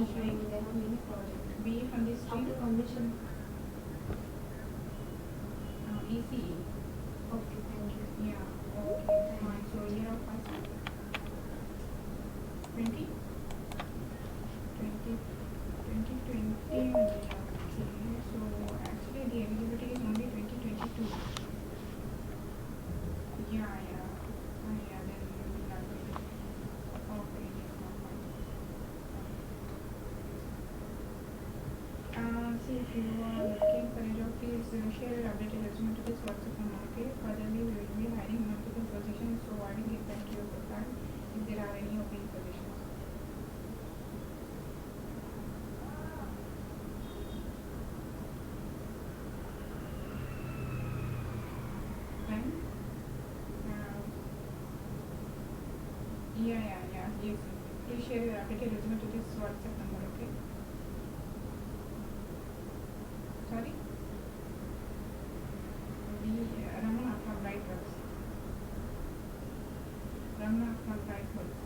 showing they have many projects. B from this stream. After commission. ECE. Okay, thank you. Yeah, okay, fine. So year of passing? 20? 2020 only, okay. So actually the eligibility is only 2022. Yeah, yeah. Yeah, then that will be okay, see if you are looking for a job, please share your updated resume to this WhatsApp number, okay? Furtherly, we will be hiring multiple positions, so I will get back to your profile if there are any open positions. Fine? Yeah, yes. Please share your updated resume to this WhatsApp number, okay? Sorry? Ramana from Brightworks. Ramana from Brightworks.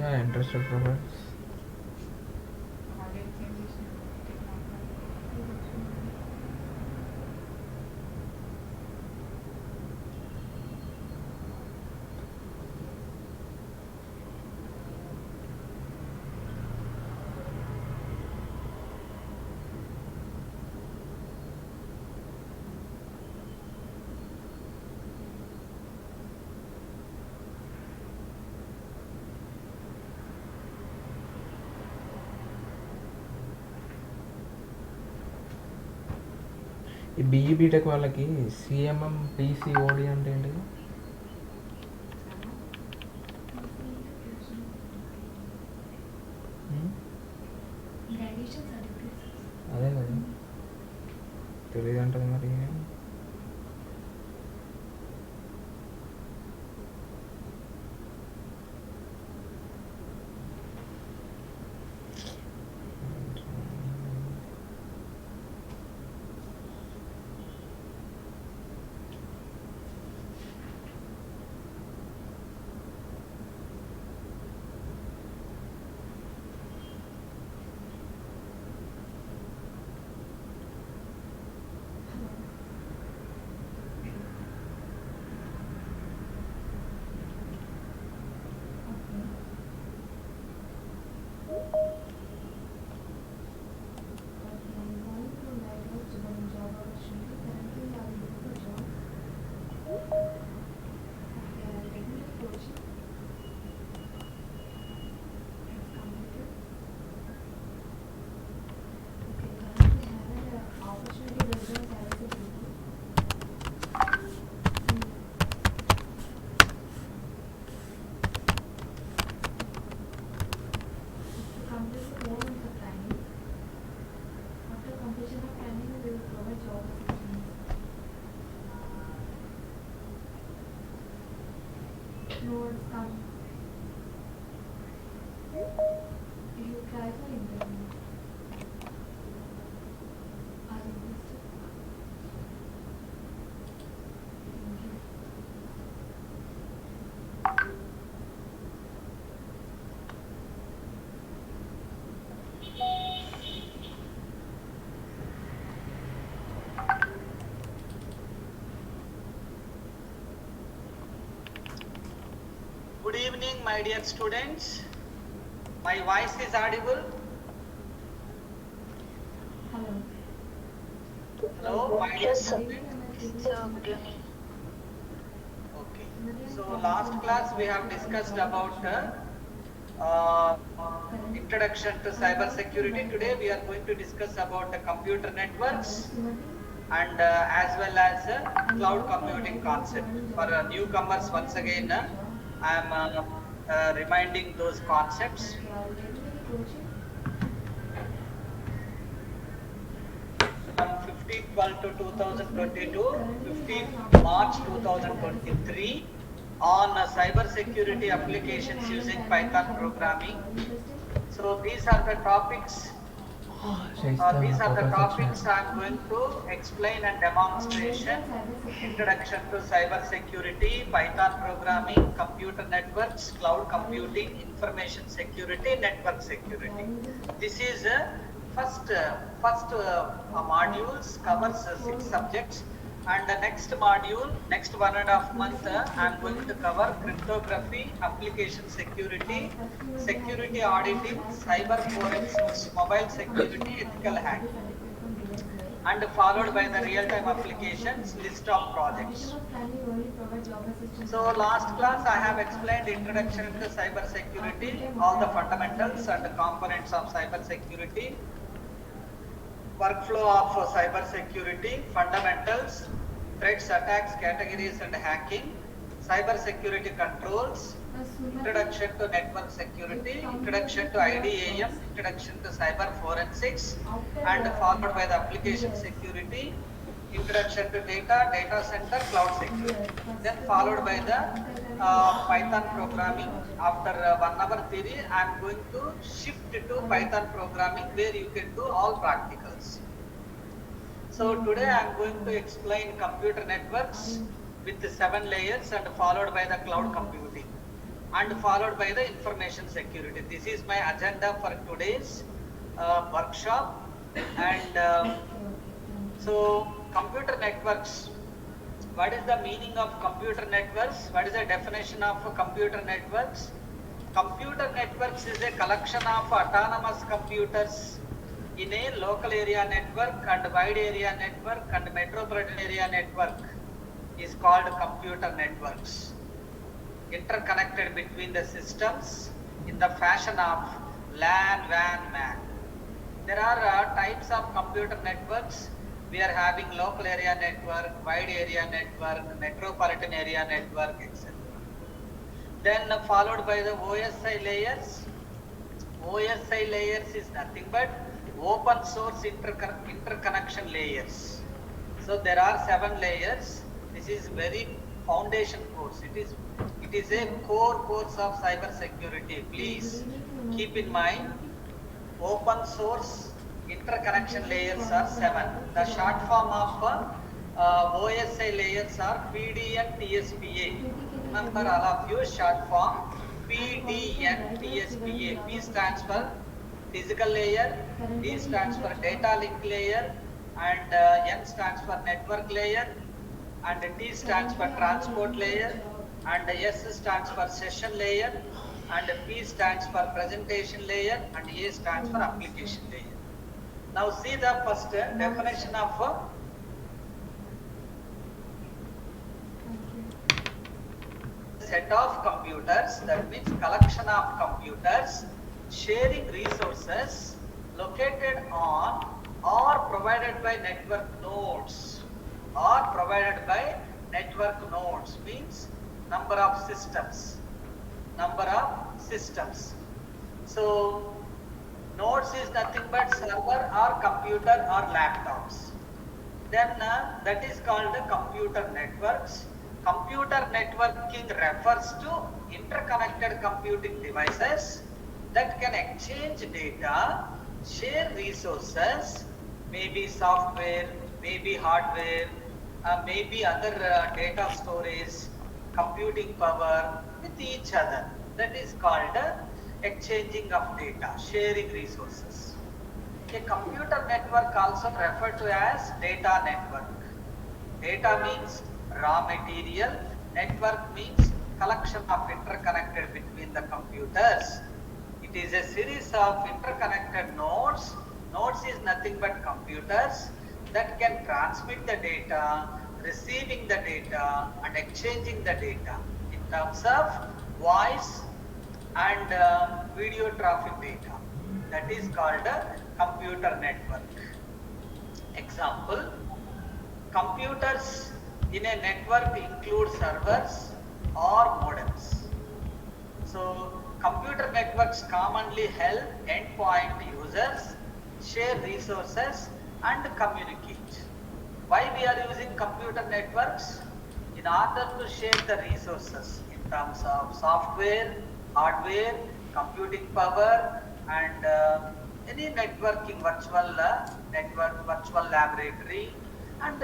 Interested profiles. ఈ BE BTech వాళ్ళకి CMM PCOD అంటే ఏంటి? అదే కదా తెలియదు అంటది మరి. nodes come. You clarify in the are interested. Thank you. Good evening, my dear students. My voice is audible. Hello. Hello, my dear Yes, sir. students. Sir, good evening. Okay. So last class we have discussed about uh, introduction to cyber security. Today we are going to discuss about the computer networks and as well as cloud computing concept. For newcomers, once again, I am reminding those concepts. From 15/12 to 2022, 15 March 2023 on cyber security applications using Python programming. So these are the topics. These are the topics I am going to explain and demonstration. Introduction to cyber security, Python programming, computer networks, cloud computing, information security, network security. This is first modules covers 6 subjects, and the next module, next 1.5 month, I am going to cover cryptography, application security, security auditing, cyber forensics, mobile security, ethical hacking, and followed by the real-time applications, list of projects. So last class I have explained introduction to cyber security, all the fundamentals and the components of cyber security, workflow of cyber security, fundamentals, threats, attacks, categories and hacking, cyber security controls, introduction to network security, introduction to IDAM, introduction to cyber forensics, and followed by the application security, introduction to data center, cloud security. Then followed by the Python programming. After 1 hour theory, I am going to shift to Python programming where you can do all practicals. So today I am going to explain computer networks with the 7 layers and followed by the cloud computing and followed by the information security. This is my agenda for today's workshop. And so computer networks, what is the meaning of computer networks? What is the definition of computer networks? Computer networks is a collection of autonomous computers in a local area network and wide area network and metropolitan area network is called computer networks. Interconnected between the systems in the fashion of LAN, WAN, MAN. There are types of computer networks. We are having local area network, wide area network, metropolitan area network, etc. Then followed by the OSI layers. OSI layers is nothing but open source interconnection layers. So there are 7 layers. This is very foundation course. It is a core course of cyber security. Please keep in mind, open source interconnection layers are 7. The short form of OSI layers are PD and TSPA. Remember all of you, short form PD and TSPA. P stands for physical layer, D stands for data link layer, and N stands for network layer, and T stands for transport layer, and S stands for session layer, and P stands for presentation layer, and A stands for application layer. Now see the first definition of set of computers, that means collection of computers sharing resources located on or provided by network nodes, or provided by network nodes means number of systems. So nodes is nothing but server or computer or laptops. Then that is called computer networks. Computer networking refers to interconnected computing devices that can exchange data, share resources, maybe software, maybe hardware, maybe other data storage, computing power with each other. That is called exchanging of data, sharing resources. A computer network also referred to as data network. Data means raw material, network means collection of interconnected between the computers. It is a series of interconnected nodes. Nodes is nothing but computers that can transmit the data, receiving the data and exchanging the data in terms of voice and video traffic data. That is called a computer network. Example, computers in a network include servers or modems. So computer networks commonly help endpoint users share resources and communicate. Why we are using computer networks? In order to share the resources in terms of software, hardware, computing power and any networking virtual laboratory and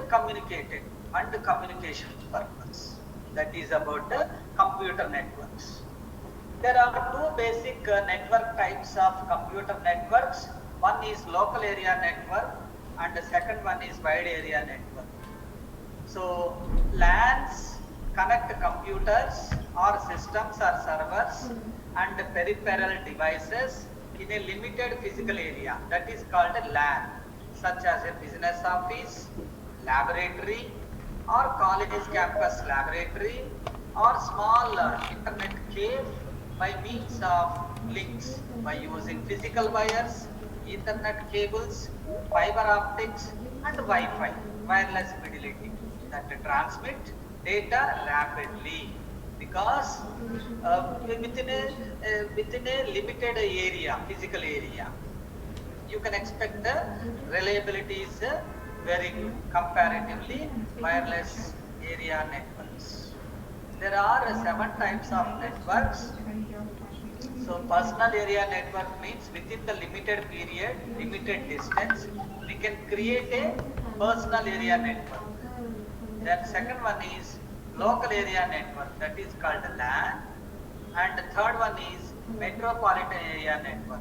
communication purpose. That is about computer networks. There are two basic network types of computer networks. One is local area network and the second one is wide area network. So LANs connect computers or systems or servers and peripheral devices in a limited physical area. That is called a LAN, such as a business office, laboratory or college campus laboratory or small internet cave by means of links by using physical wires, Ethernet cables, fiber optics and Wi-Fi, wireless fidelity that transmit data rapidly because within a limited area, physical area, you can expect the reliability is very good comparatively wireless area networks. There are 7 types of networks. So personal area network means within the limited period, limited distance, we can create a personal area network. Then second one is local area network, that is called LAN. And the third one is metropolitan area network.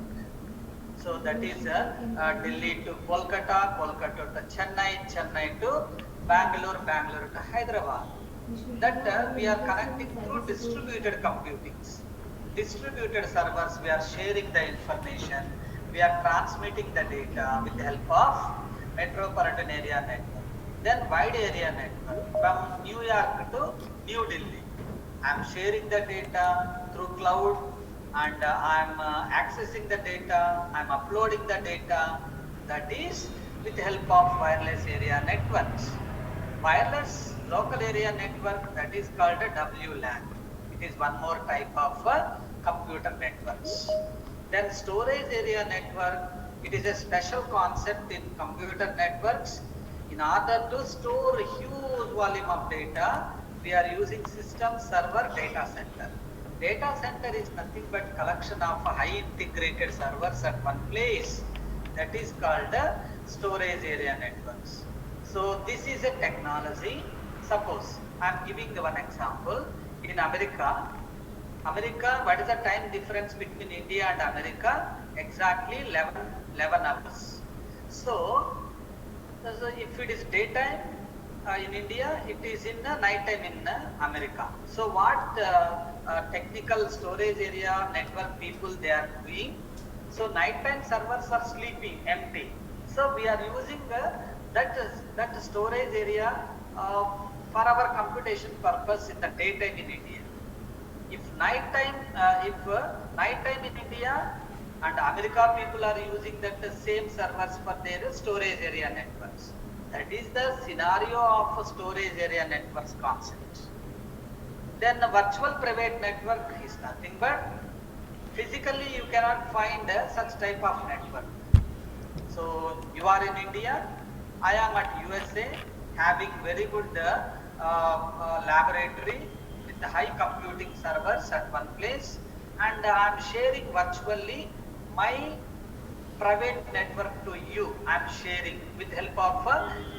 So that is Delhi to Kolkata, Kolkata to Chennai, Chennai to Bangalore, Bangalore to Hyderabad. That we are connecting through distributed computings. Distributed servers, we are sharing the information, we are transmitting the data with the help of metropolitan area network. Then wide area network from New York to New Delhi. I am sharing the data through cloud and I am accessing the data, I am uploading the data. That is with the help of wireless area networks. Wireless local area network, that is called a WLAN. It is one more type of computer networks. Then storage area network, it is a special concept in computer networks. In order to store a huge volume of data, we are using system server data center. Data center is nothing but collection of high integrated servers at one place. That is called storage area networks. So this is a technology. Suppose I am giving one example. In America, what is the time difference between India and America? Exactly 11 hours. So if it is daytime in India, it is in night time in America. So what technical storage area network people they are doing? So nighttime servers are sleeping, empty. So we are using that storage area for our computation purpose in the daytime in India. If nighttime in India and America people are using that same servers for their storage area networks. That is the scenario of storage area networks concept. Then the virtual private network is nothing but physically you cannot find such type of network. So you are in India, I am at USA having very good laboratory with high computing servers at one place, and I'm sharing virtually my private network to you. I'm sharing with help of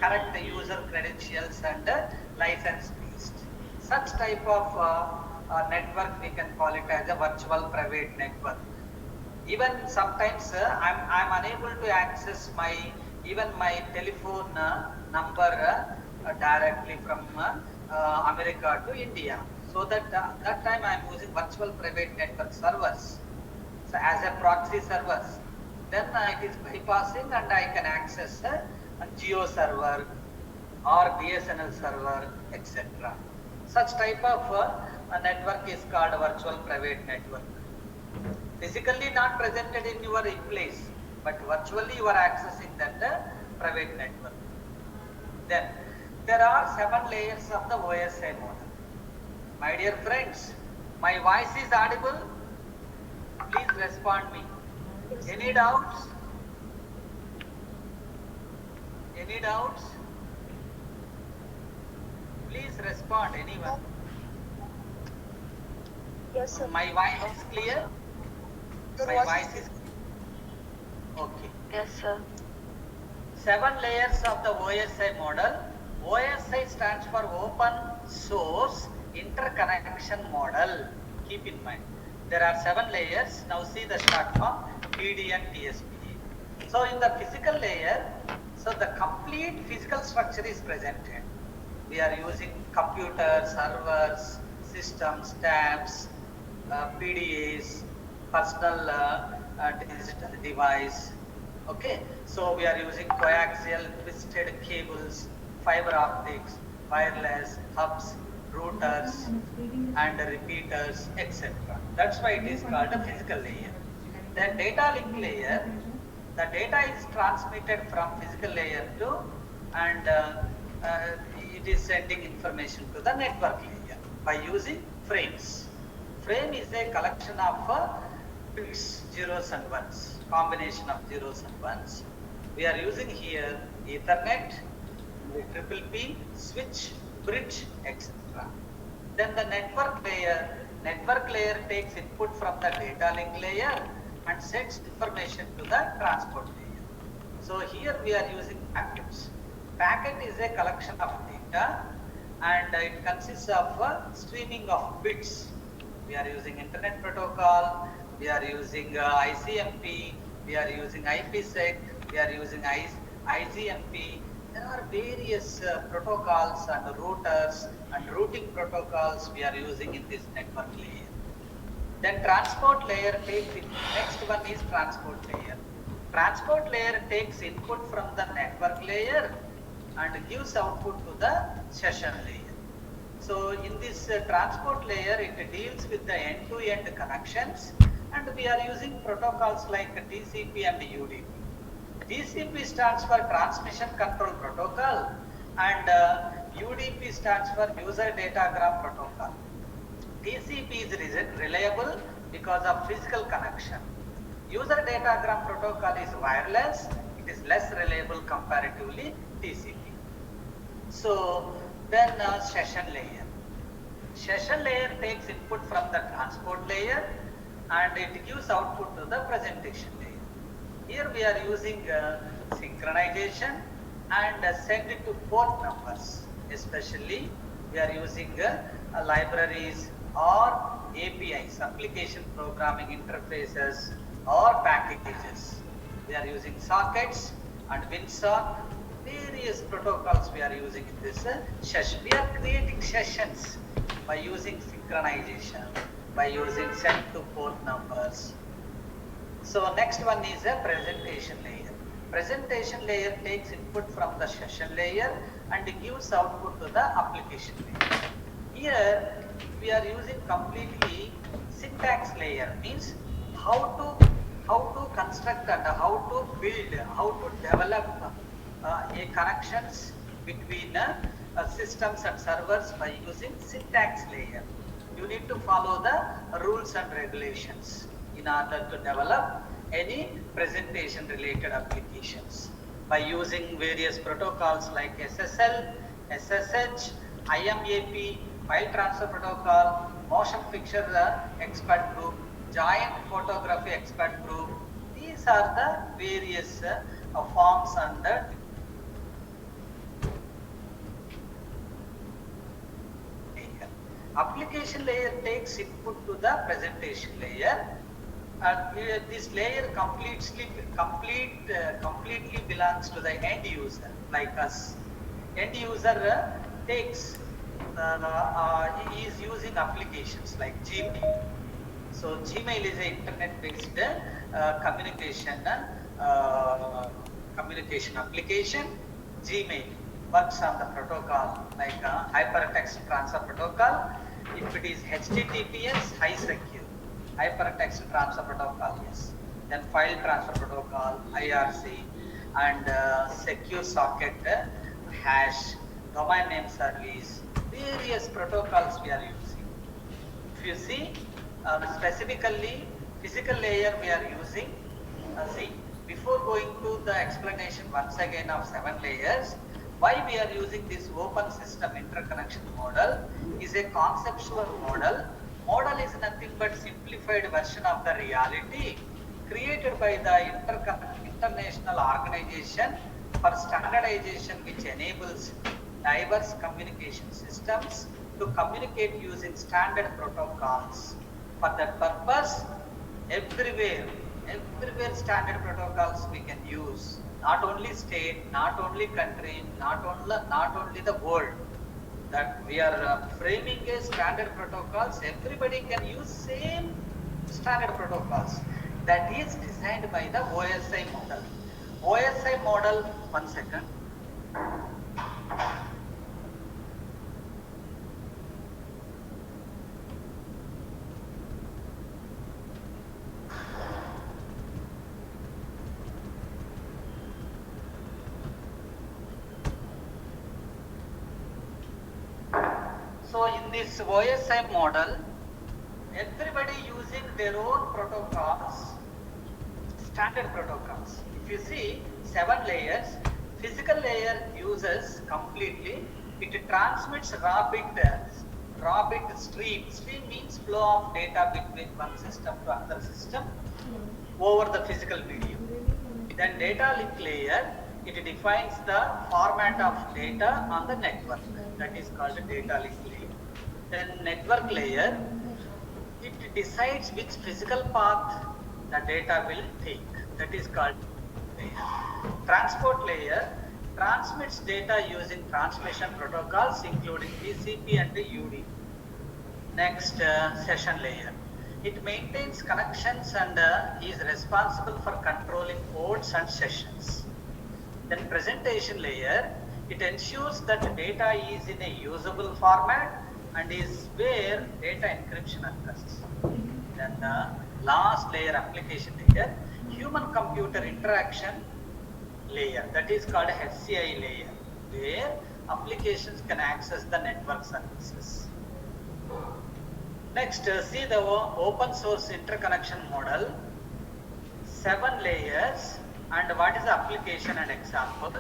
correct user credentials and license based. Such type of network we can call it as a virtual private network. Even sometimes I'm unable to access my even my telephone number directly from America to India. So that that time I'm using virtual private network servers. So as a proxy servers, then it is bypassing and I can access a Geo server or BSNL server, etc. Such type of a network is called virtual private network. Physically not presented in your place, but virtually you are accessing that private network. Then there are 7 layers of the OSI model. My dear friends, my voice is audible? Please respond me. Any doubts? Any doubts? Please respond, anyone. Yes, sir. My voice is clear? My voice is okay. Yes, sir. 7 layers of the OSI model. OSI stands for Open Source Interconnection Model. Keep in mind. There are 7 layers. Now see the start form, TD and TSP. So in the physical layer, so the complete physical structure is presented. We are using computers, servers, systems, tabs, PDAs, personal digital device. Okay, so we are using coaxial twisted cables, fiber optics, wireless, hubs, routers, and repeaters, etc. That's why it is called a physical layer. Then data link layer, the data is transmitted from physical layer to, and it is sending information to the network layer by using frames. Frame is a collection of bits, zeros and ones, combination of zeros and ones. We are using here Ethernet, triple P, switch, bridge, etc. Then the network layer takes input from the data link layer and sends information to the transport layer. So here we are using packets. Packet is a collection of data and it consists of streaming of bits. We are using internet protocol, we are using ICMP, we are using IPsec, we are using IGMP. There are various protocols and routers and routing protocols we are using in this network layer. Then transport layer takes it. Next one is transport layer. Transport layer takes input from the network layer and gives output to the session layer. So in this transport layer, it deals with the end-to-end connections, and we are using protocols like TCP and UDP. TCP stands for Transmission Control Protocol, and UDP stands for User Datagram Protocol. TCP is reliable because of physical connection. User Datagram Protocol is wireless, it is less reliable comparatively TCP. So then session layer. Session layer takes input from the transport layer and it gives output to the presentation layer. Here we are using synchronization and send it to port numbers. Especially we are using libraries or APIs, application programming interfaces or packages. We are using sockets and WinSock. Various protocols we are using in this session. We are creating sessions by using synchronization, by using send to port numbers. So next one is a presentation layer. Presentation layer takes input from the session layer and gives output to the application layer. Here we are using completely syntax layer, means how to construct and how to build, how to develop a connections between systems and servers by using syntax layer. You need to follow the rules and regulations in order to develop any presentation related applications by using various protocols like SSL, SSH, IMAP, File Transfer Protocol, Motion Picture Expert Group, Joint Photography Expert Group. These are the various forms under layer. Application layer takes input to the presentation layer. This layer completely belongs to the end user, like us. End user takes he is using applications like Gmail. So Gmail is an internet-based communication application. Gmail works on the protocol like hypertext transfer protocol. If it is HTTPS, high secure. Hypertext transfer protocol, yes. Then file transfer protocol, IRC, and secure socket hash, domain name service, various protocols we are using. If you see, specifically physical layer we are using. See, before going to the explanation once again of 7 layers, why we are using this open system interconnection model is a conceptual model. Model is nothing but simplified version of the reality created by the international organization for standardization, which enables diverse communication systems to communicate using standard protocols. For that purpose, everywhere standard protocols we can use. Not only state, not only country, not only the world. That we are framing a standard protocols. Everybody can use same standard protocols. That is designed by the OSI model. OSI model, 1 second. So in this OSI model, everybody using their own protocols, standard protocols. If you see 7 layers, physical layer uses completely, it transmits raw bit stream. Stream means flow of data between one system to another system over the physical medium. Then data link layer, it defines the format of data on the network. That is called data link layer. Then network layer, it decides which physical path the data will take. That is called layer. Transport layer transmits data using transmission protocols including TCP and UDP. Next, session layer. It maintains connections and is responsible for controlling ports and sessions. Then presentation layer, it ensures that data is in a usable format and is where data encryption occurs. Then last layer, application layer, human computer interaction layer, that is called HCI layer, where applications can access the network services. Next, see the open source interconnection model, 7 layers, and what is the application and example,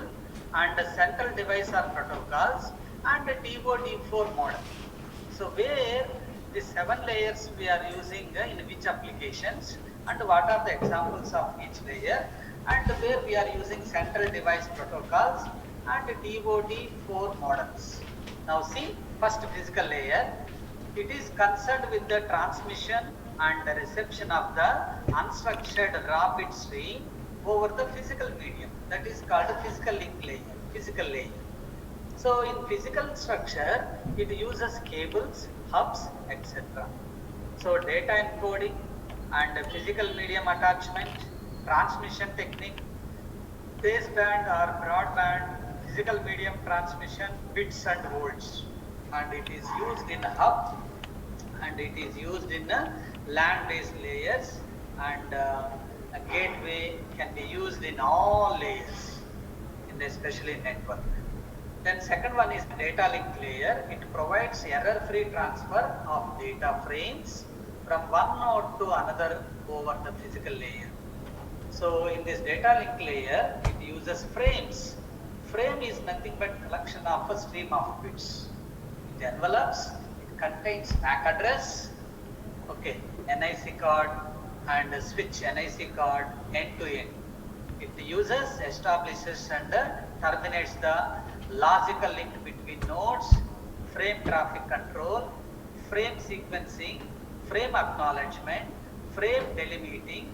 and the central device or protocols, and the DoD4 model. So where the 7 layers we are using in which applications, and what are the examples of each layer, and where we are using central device protocols and DoD4 models. Now see, first physical layer, it is concerned with the transmission and the reception of the unstructured raw bit stream over the physical medium. That is called physical link layer, physical layer. So in physical structure, it uses cables, hubs, etc. So data encoding and physical medium attachment, transmission technique, baseband or broadband, physical medium transmission, bits and volts. And it is used in hub and it is used in LAN-based layers, and a gateway can be used in all layers, especially in network. Then second one is data link layer. It provides error-free transfer of data frames from one node to another over the physical layer. So in this data link layer, it uses frames. Frame is nothing but collection of a stream of bits. It envelopes, it contains MAC address, okay, NIC card and switch NIC card end to end. It uses, establishes and terminates the logical link between nodes, frame traffic control, frame sequencing, frame acknowledgement, frame delimiting,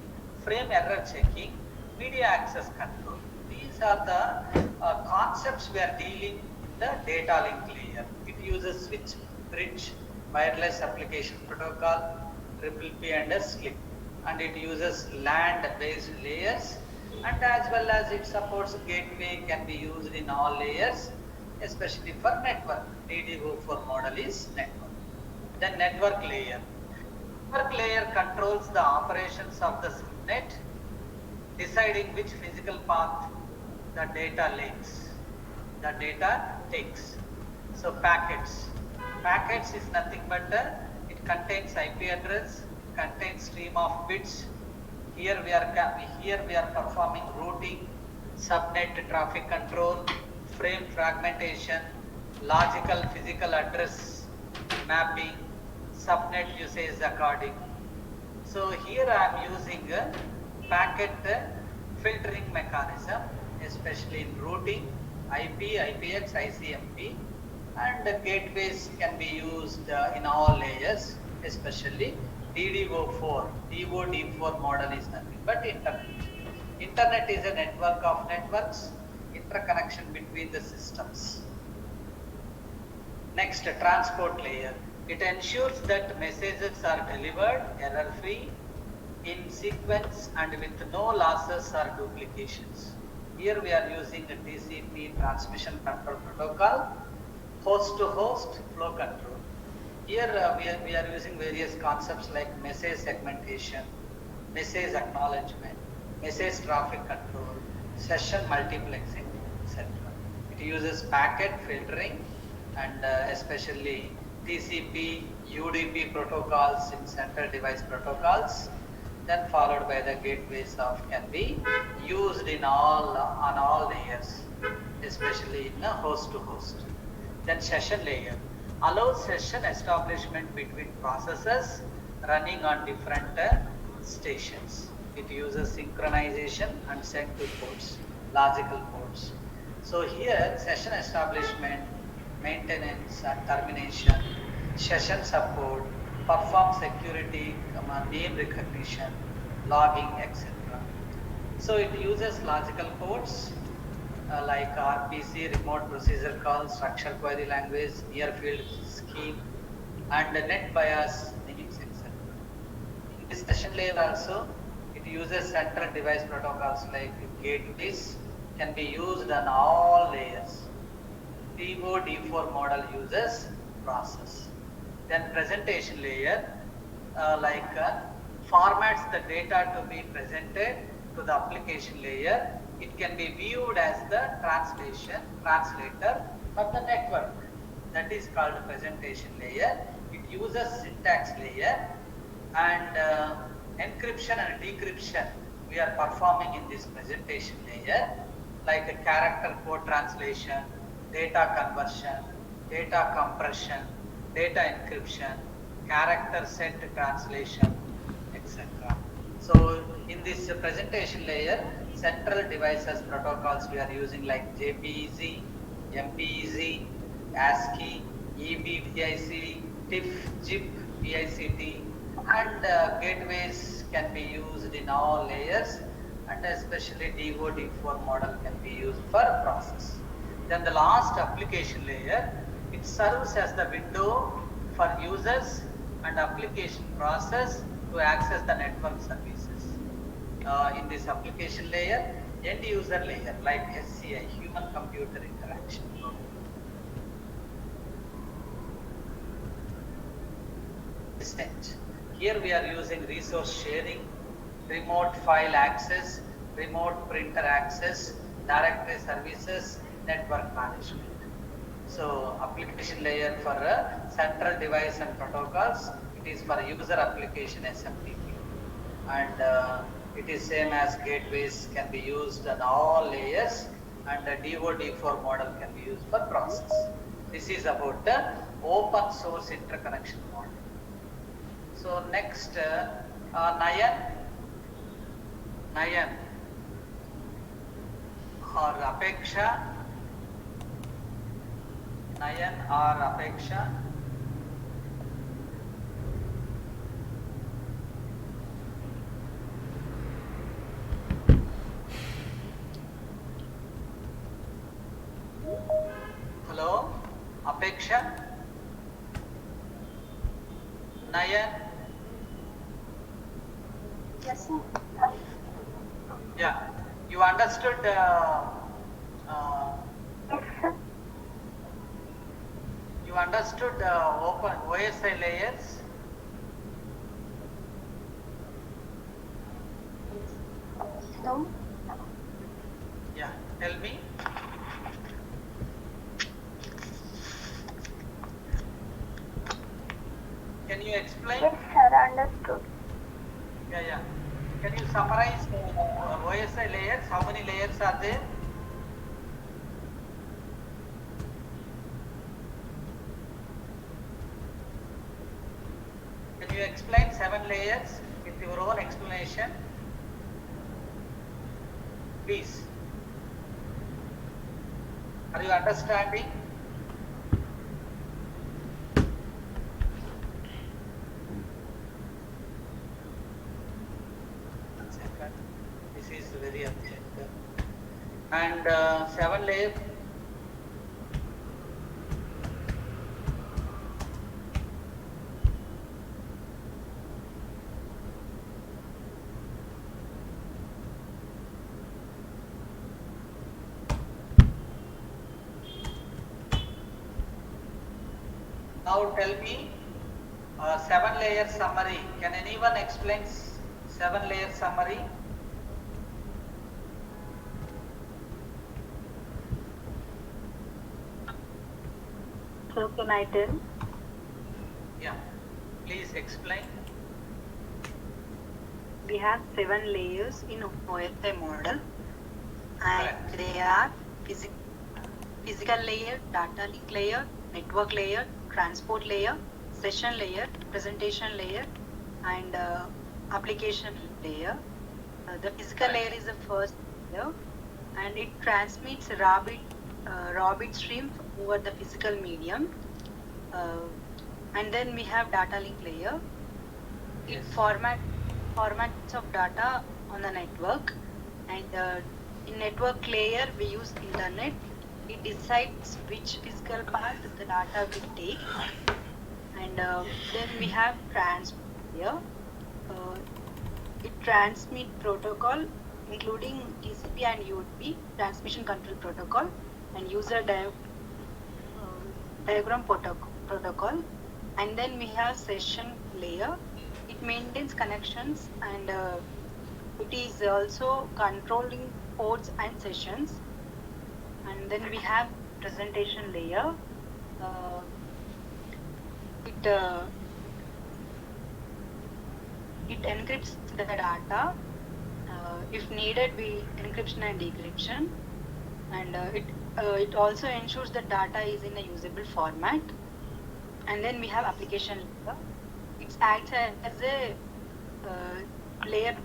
frame error checking, media access control. These are the concepts we are dealing in the data link layer. It uses switch, bridge, wireless application protocol, PPP and SLIP, and it uses LAN based layers, and as well as it supports gateway, can be used in all layers, especially for network. DDO4 model is network. Then network layer. Network layer controls the operations of the subnet, deciding which physical path the data takes. So packets. Packets is nothing but it contains IP address, contains stream of bits. Here we are performing routing, subnet traffic control, frame fragmentation, logical physical address mapping, subnet usage according. So here I am using a packet filtering mechanism, especially in routing, IP, IPX, ICMP, and gateways can be used in all layers, especially DDO4. DOD4 model is nothing but internet. Internet is a network of networks, interconnection between the systems. Next, transport layer. It ensures that messages are delivered error-free, in sequence and with no losses or duplications. Here we are using a TCP transmission control protocol, host-to-host flow control. Here we are using various concepts like message segmentation, message acknowledgement, message traffic control, session multiplexing, etc. It uses packet filtering and especially TCP, UDP protocols in central device protocols, then followed by the gateways of can be used in on all layers, especially in the host to host. Then session layer allows session establishment between processes running on different stations. It uses synchronization and send to ports, logical ports. So here session establishment, maintenance and termination, session support, perform security, name recognition, logging, etc. So it uses logical ports like RPC, remote procedure call, structured query language, near field scheme, and net bias names, etc. In this session layer also, it uses central device protocols like gateways, can be used on all layers. DO/D4 model uses process. Then presentation layer formats the data to be presented to the application layer. It can be viewed as the translator for the network. That is called presentation layer. It uses syntax layer and encryption and decryption we are performing in this presentation layer, like a character code translation, data conversion, data compression, data encryption, character set translation, etc. So in this presentation layer, central devices protocols we are using like JPEG, MPEG, ASCII, EBPIC, TIFF, JIP, PICT, and gateways can be used in all layers, and especially DO/D4 model can be used for process. Then the last application layer, it serves as the window for users and application process to access the network services. In this application layer, end user layer like SCI, human computer interaction. Here we are using resource sharing, remote file access, remote printer access, directory services, network management. So application layer for central device and protocols, it is for user application SMTP, and it is same as gateways can be used on all layers, and the DO/D4 model can be used for process. This is about the open source interconnection model. So next, Nayan or Apeksha. Nayan or Apeksha. Hello, Apeksha. Nayan. Yes, sir. Yeah, you understood. Yes, sir. You understood open OSI layers. No. Yeah, tell me. Can you explain? Yes, sir. Understood. Yeah. Can you summarize OSI layers? How many layers are there? Can you explain 7 layers with your own explanation? Please. Are you understanding? One second. This is very urgent. And 7 layers. Now tell me 7 layer summary. Can anyone explain 7 layer summary? So can I tell? Yeah, please explain. We have 7 layers in OSI model, and Correct. they are physical layer, data link layer, network layer, transport layer, session layer, presentation layer, and application layer. The physical Correct. layer is the first layer, and it transmits raw bit stream over the physical medium. And then we have data link layer. It Yes. formats of data on the network, and in network layer we use internet. It decides which physical path the data will take, and then we have transport layer. It transmit protocol including TCP and UDP, transmission control protocol, and user diagram protocol. And then we have session layer. It maintains connections, and it is also controlling ports and sessions. And then we have presentation layer. It encrypts the data. If needed, we encryption and decryption, and it also ensures that data is in a usable format. And then we have application layer. It acts as a layer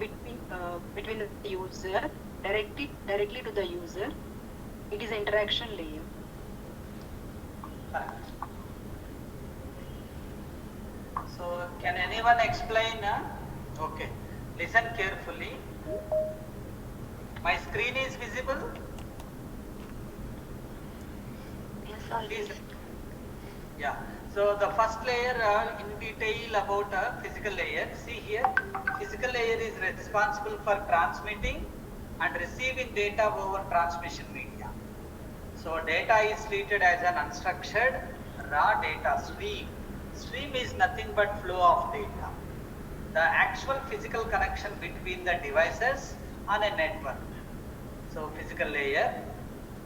between the user directly to the user. It is interaction layer. Correct. So can anyone explain? Okay, listen carefully. My screen is visible. Yes, sir. Please. Yeah. So the first layer in detail about physical layer. See here, physical layer is responsible for transmitting and receiving data over transmission media. So data is treated as an unstructured raw data stream. Stream is nothing but flow of data. The actual physical connection between the devices on a network. So physical layer.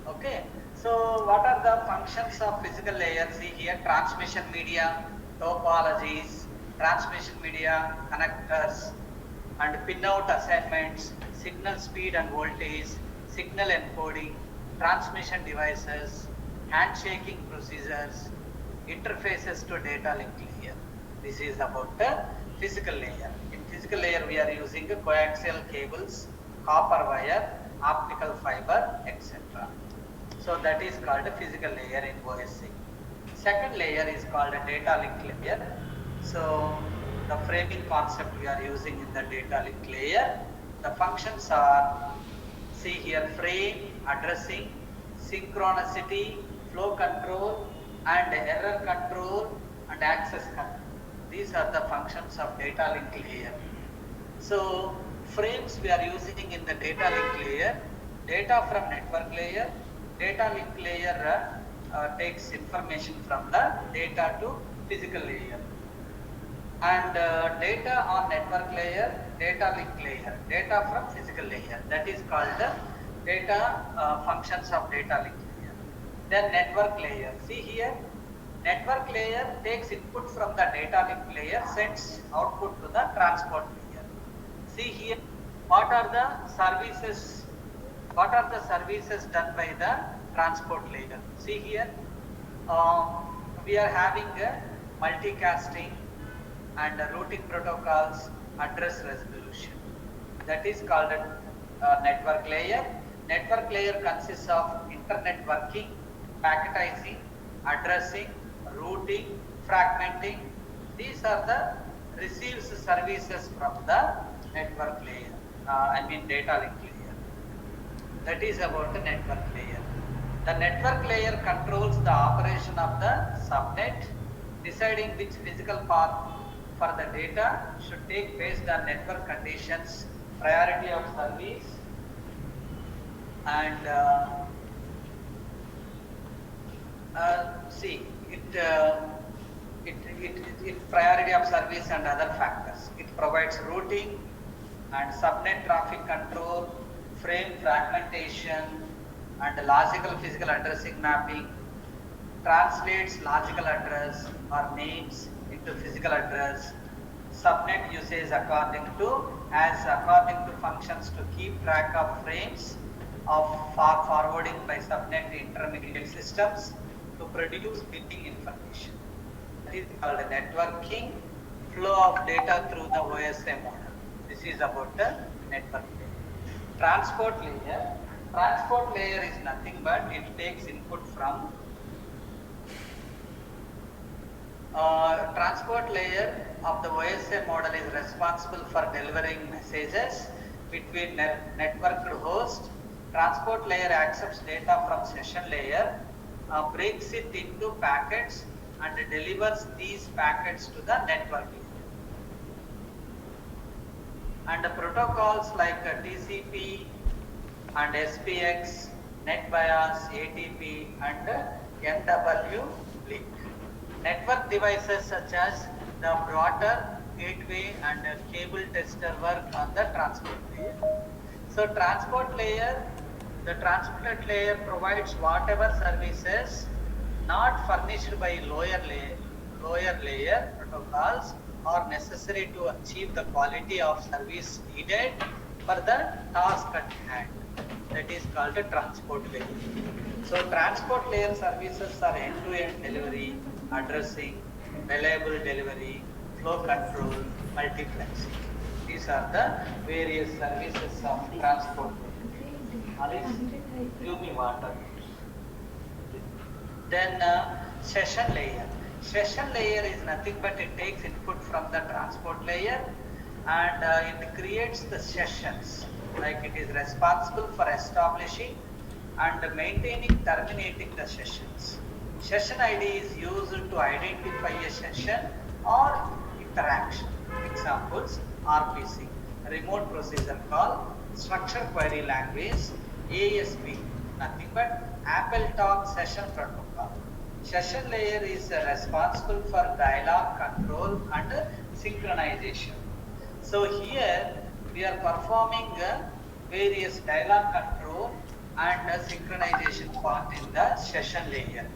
Okay. So what are the functions of physical layer? See here, transmission media, topologies, transmission media, connectors, and pinout assignments, signal speed and voltage, signal encoding, transmission devices, handshaking procedures, interfaces to data link layer. This is about the physical layer. In physical layer, we are using coaxial cables, copper wire, optical fiber, etc. So that is called a physical layer in OSI. Second layer is called a data link layer. So the framing concept we are using in the data link layer, the functions are, see here, frame, addressing, synchronicity, flow control, and error control, and access control. These are the functions of data link layer. So frames we are using in the data link layer, data from network layer. Data link layer takes information from the data to physical layer. And data on network layer, data link layer, data from physical layer. That is called the data functions of data link layer. Then network layer. See here, network layer takes input from the data link layer, sends output to the transport layer. See here, what are the services? What are the services done by the transport layer? See here, we are having a multicasting and routing protocols, address resolution. That is called a network layer. Network layer consists of internet working, packetizing, addressing, routing, fragmenting. These are the receives services from the network layer, data link layer. That is about the network layer. The network layer controls the operation of the subnet, deciding which physical path for the data should take based on network conditions, priority of service, and it priority of service and other factors. It provides routing and subnet traffic control, frame fragmentation, and logical physical addressing mapping, translates logical address or names into physical address, subnet usage according to functions to keep track of frames of forwarding by subnet intermediate systems to produce billing information. That is called networking, flow of data through the OSI model. This is about the network layer. Transport layer. Transport layer is nothing but it takes input from transport layer of the OSI model is responsible for delivering messages between network to host. Transport layer accepts data from session layer, breaks it into packets and delivers these packets to the network layer. And the protocols like TCP and SPX, NetBIOS, ATP and NW link. Network devices such as the router, gateway and cable tester work on the transport layer. So transport layer, the transport layer provides whatever services not furnished by lower layer protocols are necessary to achieve the quality of service needed for the task at hand. That is called a transport layer. So transport layer services are end-to-end delivery, addressing, reliable delivery, flow control, multiplexing. These are the various services of transport layer. Alice, give me water. Then session layer. Session layer is nothing but it takes input from the transport layer and it creates the sessions, like it is responsible for establishing and maintaining, terminating the sessions. Session ID is used to identify a session or interaction. Examples: RPC, remote procedure call, structured query language, ASP, nothing but AppleTalk session protocol. Session layer is responsible for dialogue control and synchronization. So here we are performing various dialogue control and synchronization part in the session layer.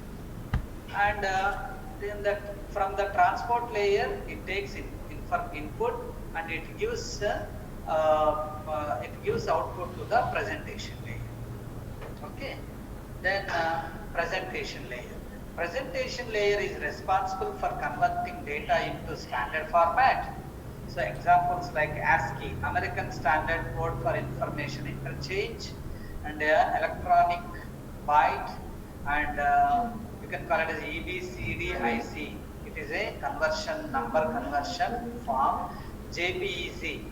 And then from the transport layer, it takes input and it gives output to the presentation layer. Okay. Then presentation layer. Presentation layer is responsible for converting data into standard format. So examples like ASCII, American Standard Code for Information Interchange, and electronic byte, and you can call it as EBCDIC. It is a conversion, number conversion form. JPEG,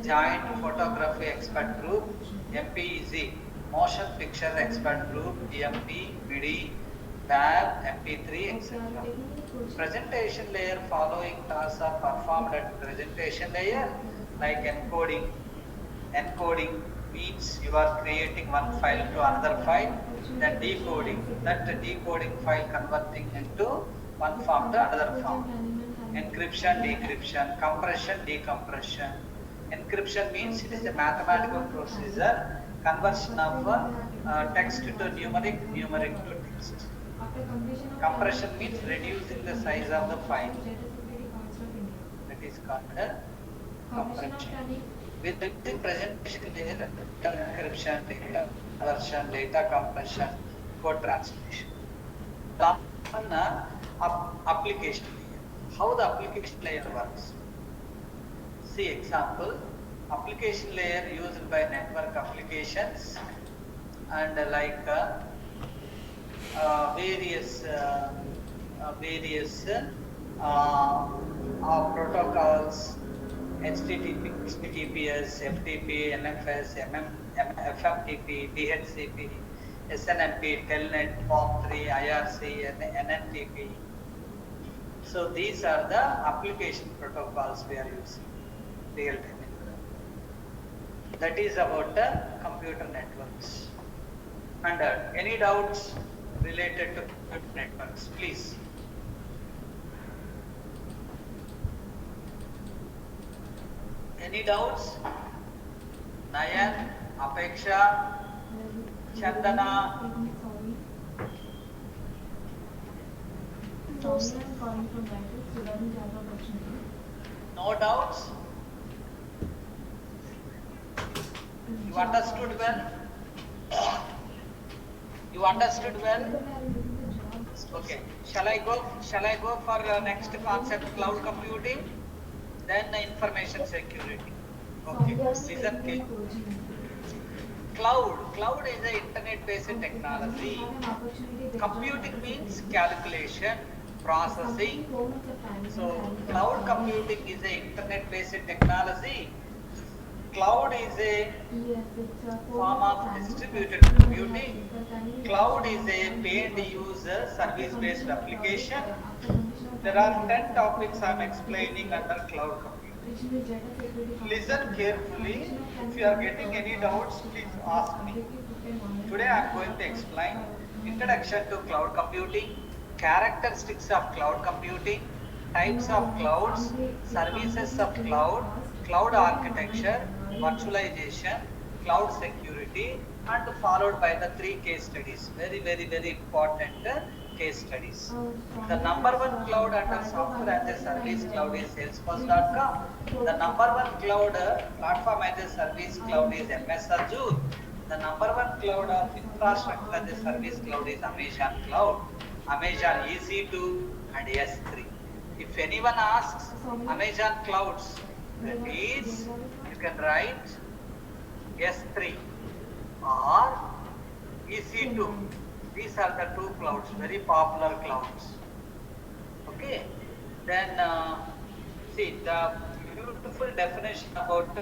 Joint Photography Expert Group. MPEG, Motion Picture Expert Group. EMP, MIDI, WAV, MP3, etc. Presentation layer following tasks are performed at presentation layer, like encoding. Encoding means you are creating one file to another file, then decoding, that decoding file converting into one form to another form. Encryption, decryption, compression, decompression. Encryption means it is a mathematical procedure, conversion of text to numeric, numeric to text. Compression means reducing the size of the file. That is called compression. With the presentation layer, encryption, data conversion, data compression, code translation. Application layer. How the application layer works? See example. Application layer used by network applications and like various protocols, HTTP, HTTPS, FTP, NFS, FMTP, DHCP, SNMP, Telnet, POP3, IRC, and NNTP. So these are the application protocols we are using real time. That is about the computer networks. And any doubts related to computer networks, please. Any doubts? Nayan, Apeksha, Chandana. No doubts? You understood well? You understood well? Okay. Shall I go for next concept, cloud computing? Then information security. Okay. Listen carefully. Cloud is an internet-based technology. Computing means calculation, processing. So cloud computing is an internet-based technology. Cloud is a form of distributed computing. Cloud is a pay-and-use service-based application. There are 10 topics I am explaining under cloud computing. Listen carefully. If you are getting any doubts, please ask me. Today I am going to explain introduction to cloud computing, characteristics of cloud computing, types of clouds, services of cloud, cloud architecture, virtualization, cloud security, and followed by the 3 case studies. Very important case studies. The number 1 cloud under software as a service cloud is Salesforce.com. The number 1 cloud platform as a service cloud is MS-Azure. The number 1 cloud of infrastructure as a service cloud is Amazon Cloud, Amazon EC2 and S3. If anyone asks Amazon clouds, that is, you can write S3 or EC2. These are the 2 clouds, very popular clouds. Okay. Then see the beautiful definition about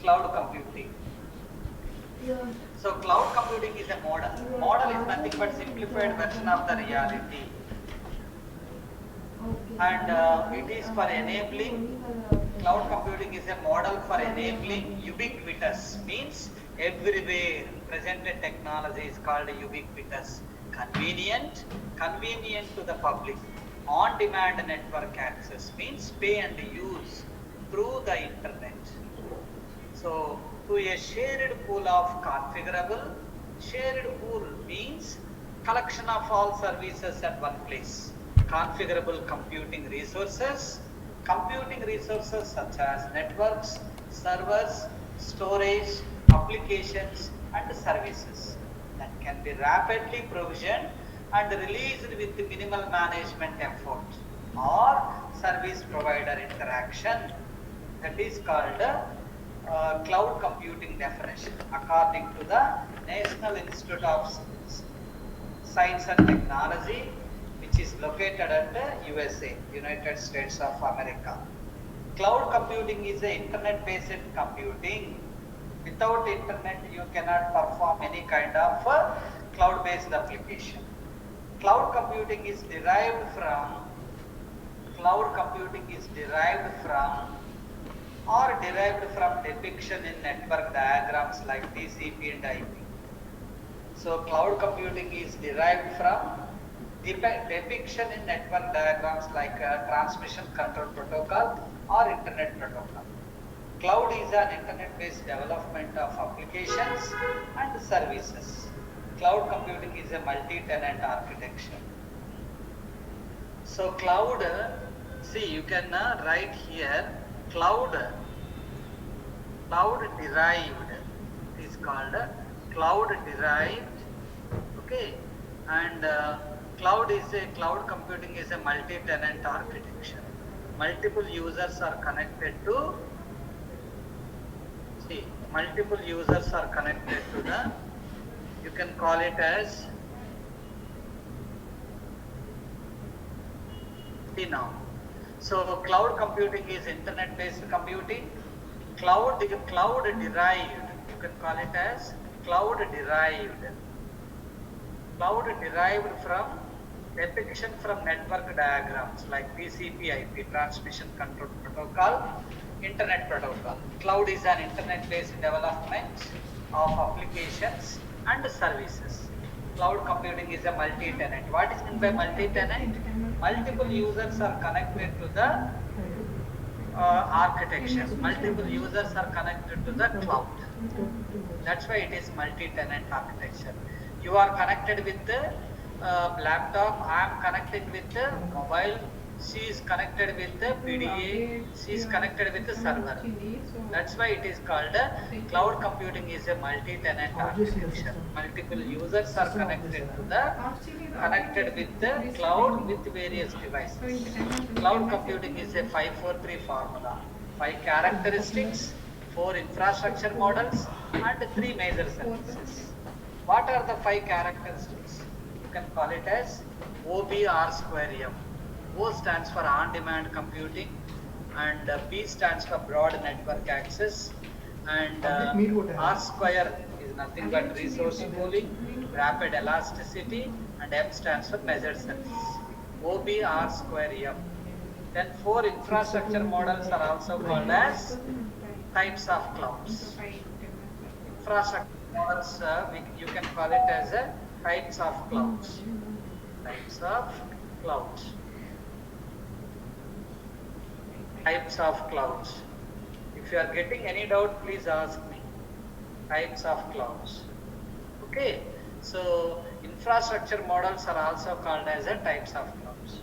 cloud computing. So cloud computing is a model. Model is nothing but simplified version of the reality. And it is for enabling, cloud computing is a model for enabling ubiquitous, means everywhere. Presented technology is called ubiquitous. Convenient to the public. On-demand network access means pay and use through the internet. So to a shared pool of configurable, shared pool means collection of all services at one place. Configurable computing resources such as networks, servers, storage, applications and services that can be rapidly provisioned and released with minimal management effort or service provider interaction. That is called cloud computing definition according to the National Institute of Science and Technology, which is located at USA, United States of America. Cloud computing is a internet-based computing. Without internet, you cannot perform any kind of cloud-based application. Cloud computing is derived from depiction in network diagrams like TCP and IP. So cloud computing is derived from depiction in network diagrams like transmission control protocol or internet protocol. Cloud is an internet-based development of applications and services. Cloud computing is a multi-tenant architecture. So cloud, see, you can write here cloud derived. It is called cloud derived. Okay, and cloud computing is a multi-tenant architecture. Multiple users are connected to. See, multiple users are connected to the. You can call it as. See now. So cloud computing is internet-based computing. Cloud derived. You can call it as cloud derived. Cloud derived from depiction from network diagrams like TCP IP, transmission control protocol, internet protocol. Cloud is an internet-based development of applications and services. Cloud computing is a multi-tenant. What is meant by multi-tenant? Multiple users are connected to the architecture. Multiple users are connected to the cloud. That's why it is multi-tenant architecture. You are connected with the laptop. I am connected with the mobile. She is connected with the PDA. She is connected with the server. That's why it is called cloud computing is a multi-tenant architecture. Multiple users are connected with the cloud with various devices. Cloud computing is a 5-4-3 formula. 5 characteristics, 4 infrastructure models, and 3 major services. What are the 5 characteristics? You can call it as OBR²M. O stands for on-demand computing, and B stands for broad network access, and R square is nothing but resource pooling, rapid elasticity, and M stands for measured service. OBR²M. Then 4 infrastructure models are also called as types of clouds. Infrastructure models, you can call it as a types of clouds. Types of clouds. Types of clouds. If you are getting any doubt, please ask me. Types of clouds. Okay. So infrastructure models are also called as a types of clouds.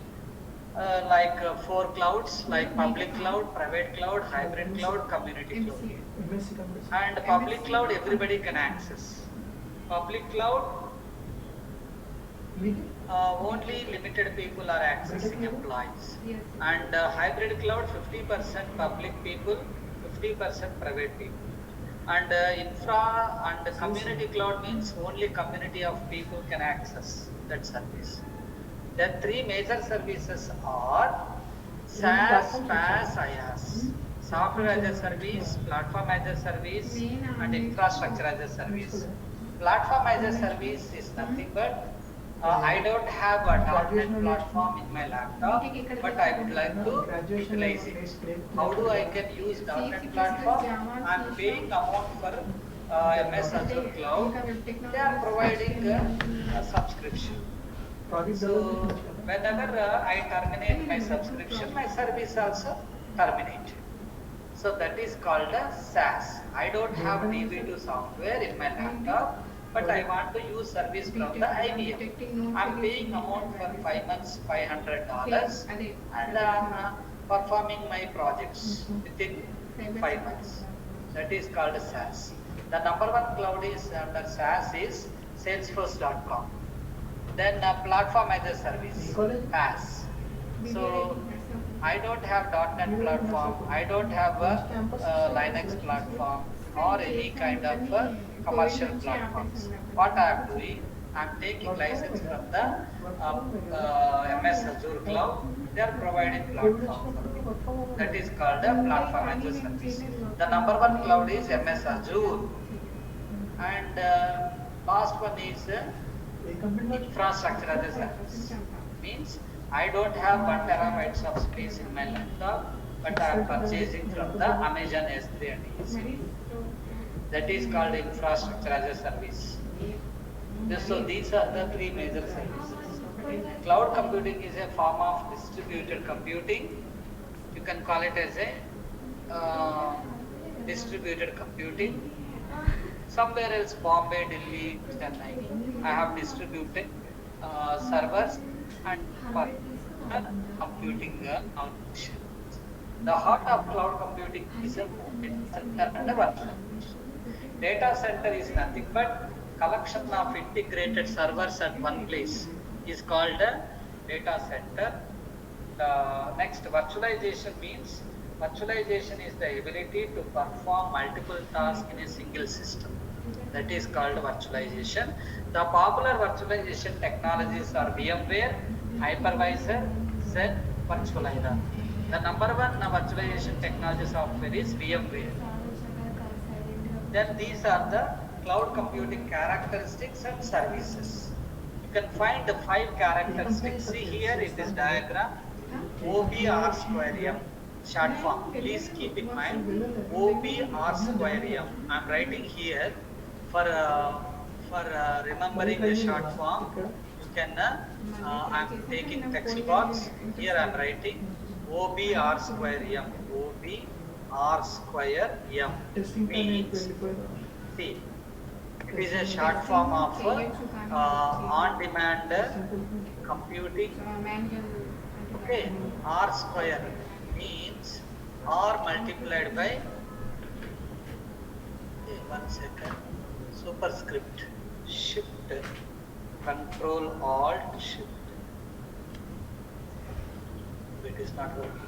Like 4 clouds, like public cloud, private cloud, hybrid cloud, community cloud. And public cloud everybody can access. Public cloud only limited people are accessing, employees. Yes. And hybrid cloud 50% public people, 50% private people. And infra and community cloud means only community of people can access that service. The 3 major services are SaaS, PaaS, IaaS. Software as a service, platform as a service, and infrastructure as a service. Platform as a service is nothing but I don't have a .NET platform in my laptop, but I would like to utilize it. How do I can use .NET platform? I am paying amount for MS-Azure cloud. They are providing a subscription. So whenever I terminate my subscription, my service also terminated. So that is called a SaaS. I don't have DB2 software in my laptop, but I want to use service from the IBM. I'm paying amount for 5 months, $500, and I'm performing my projects within 5 months. That is called SaaS. The number 1 cloud is under SaaS is Salesforce.com. Then platform as a service, PaaS. So I don't have .NET platform, I don't have a Linux platform or any kind of commercial platforms. What I am doing, I am taking license from the MS-Azure cloud. They are providing platform for me. That is called a platform as a service. The number one cloud is MS-Azure, and last one is infrastructure as a service. Means I don't have 1 terabytes of space in my laptop, but I am purchasing from the Amazon S3 and EC. That is called infrastructure as a service. So these are the three major services. Cloud computing is a form of distributed computing. You can call it as a distributed computing. Somewhere else, Bombay, Delhi, Chennai, I have distributed servers and for computing output. The heart of cloud computing is a data center and a virtualization. Data center is nothing but collection of integrated servers at one place is called a data center. Next, virtualization means virtualization is the ability to perform multiple tasks in a single system. That is called virtualization. The popular virtualization technologies are VMware, Hypervisor, Zen, Virtualizer. The number one virtualization technology software is VMware. Then these are the cloud computing characteristics and services. You can find the 5 characteristics. See here in this diagram, OBR square M, short form. Please keep in mind, OBR square M. I am writing here for remembering the short form. You can, I am taking text box. Here I am writing OBR square M. OBR square M means, see, it is a short form of on-demand computing. Okay, R square means R multiplied by, okay, 1 second, superscript, shift, control, alt, shift. It is not working.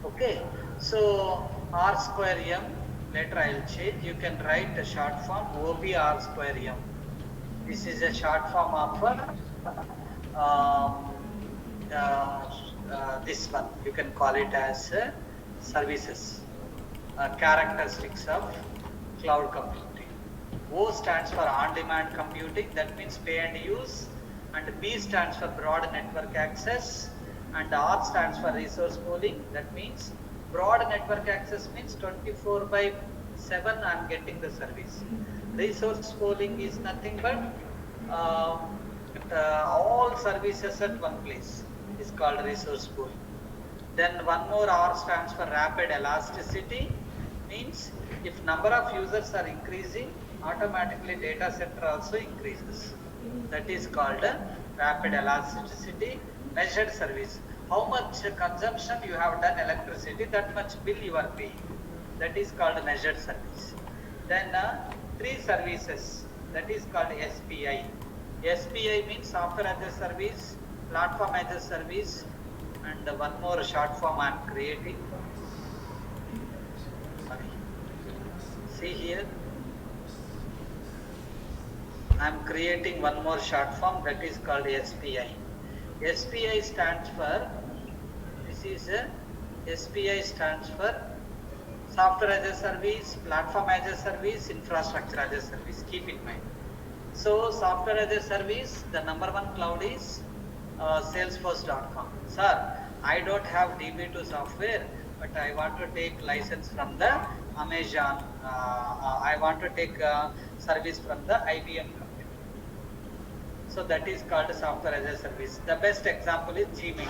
Okay, so R square M, later I will change. You can write a short form OBR square M. This is a short form of this one. You can call it as services, characteristics of cloud computing. O stands for on-demand computing, that means pay and use, and B stands for broad network access, and R stands for resource pooling. That means broad network access means 24/7 I am getting the service. Resource pooling is nothing but all services at one place is called resource pooling. Then one more R stands for rapid elasticity, means if number of users are increasing, automatically data center also increases. That is called rapid elasticity. Measured service, how much consumption you have done electricity, that much bill you are paying. That is called measured service. Then 3 services, that is called SPI. SPI means software as a service, platform as a service, and one more short form I am creating. Sorry. See here, I am creating one more short form, that is called SPI. SPI stands for, this is a SPI stands for software as a service, platform as a service, infrastructure as a service. Keep in mind. So software as a service, the number one cloud is salesforce.com. Sir, I don't have DB2 software, but I want to take license from the Amazon. I want to take service from the IBM company. So that is called software as a service. The best example is Gmail.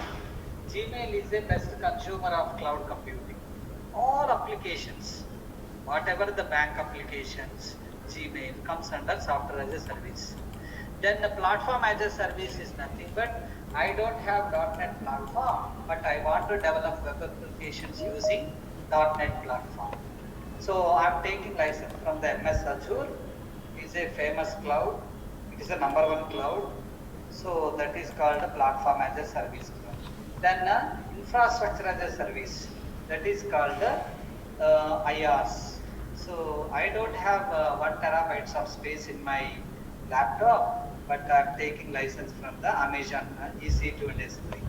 Gmail is the best consumer of cloud computing. All applications, whatever the bank applications, Gmail comes under software as a service. Then the platform as a service is nothing but I don't have .NET platform, but I want to develop web applications using .NET platform. So I'm taking license from the MS-Azure. Is is a famous cloud. It is a number one cloud. So that is called a platform as a service cloud. Then infrastructure as a service, that is called IaaS. So I don't have 1 terabytes of space in my laptop, but I'm taking license from the Amazon EC2 and S3.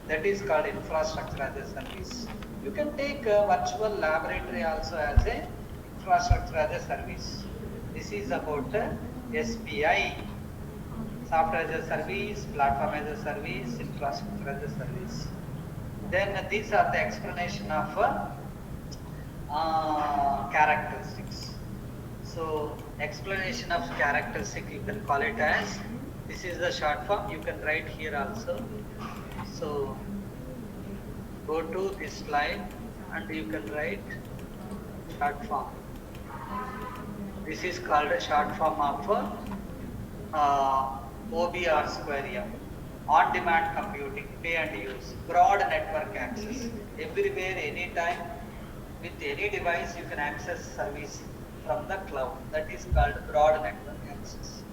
That is called infrastructure as a service. You can take a virtual laboratory also as a infrastructure as a service. This is about SPI, software as a service, platform as a service, infrastructure as a service. Then these are the explanation of characteristics. So explanation of characteristic, you can call it as, this is the short form, you can write here also. So go to this slide and you can write short form. This is called a short form of OBR square M. On-demand computing, pay and use, broad network access. Everywhere, anytime, with any device, you can access service from the cloud. That is called broad network access.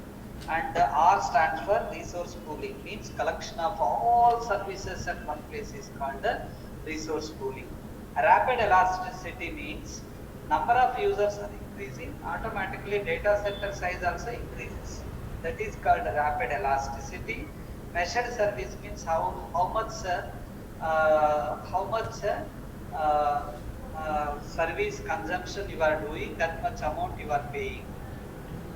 And the R stands for resource pooling, means collection of all services at one place is called the resource pooling. Rapid elasticity means number of users are increasing, automatically data center size also increases. That is called rapid elasticity. Measured service means how much service consumption you are doing, that much amount you are paying.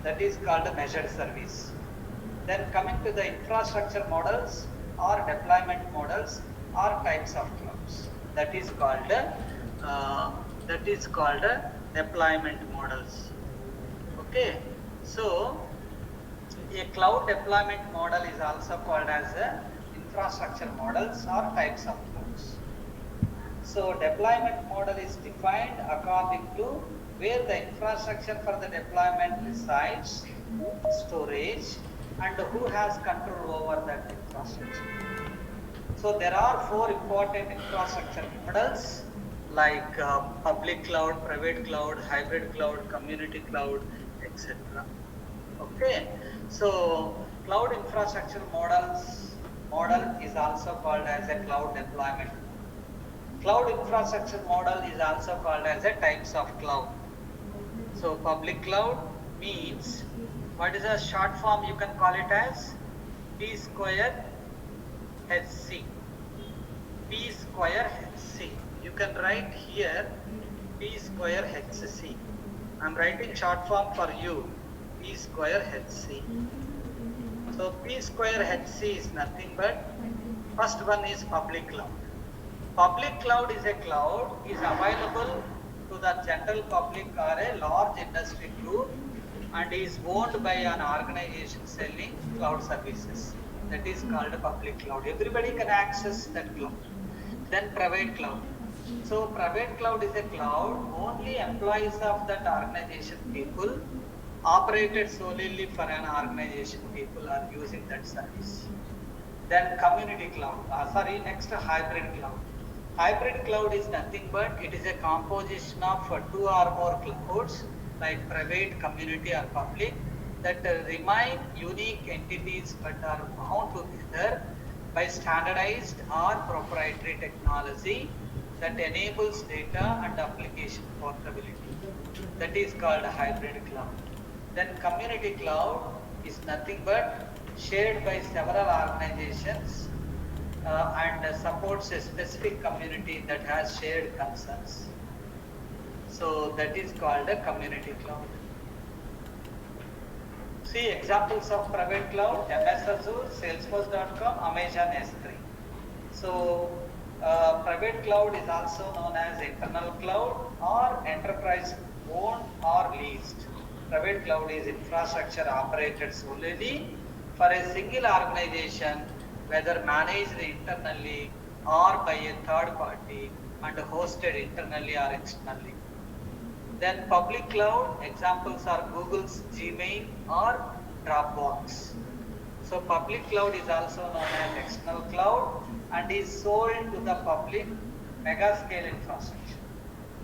That is called measured service. Then coming to the infrastructure models or deployment models or types of clouds. That is called deployment models. Okay, so a cloud deployment model is also called as infrastructure models or types of clouds. So deployment model is defined according to where the infrastructure for the deployment resides, storage, and who has control over that infrastructure. So there are 4 important infrastructure models like public cloud, private cloud, hybrid cloud, community cloud, etc. Okay, so cloud infrastructure model is also called as a cloud deployment. Cloud infrastructure model is also called as a types of cloud. So public cloud means, what is a short form you can call it as? P square HC. P square HC. You can write here P square HC. I am writing short form for you. P square HC. So P square HC is nothing but, first one is public cloud. Public cloud is a cloud is available to the general public or a large industry group and is owned by an organization selling cloud services. That is called a public cloud. Everybody can access that cloud. Then private cloud. So private cloud is a cloud only employees of that organization people, operated solely for an organization people are using that service. Then community cloud, next hybrid cloud. Hybrid cloud is nothing but it is a composition of 2 or more clouds like private, community or public that remain unique entities but are bound together by standardized or proprietary technology that enables data and application portability. That is called a hybrid cloud. Then community cloud is nothing but shared by several organizations and supports a specific community that has shared concerns. So that is called a community cloud. See examples of private cloud: MS-Azure, Salesforce.com, Amazon S3. So private cloud is also known as internal cloud or enterprise owned or leased. Private cloud is infrastructure operated solely for a single organization, whether managed internally or by a third party and hosted internally or externally. Then public cloud examples are Google's Gmail or Dropbox. So public cloud is also known as external cloud and is sold to the public mega scale infrastructure.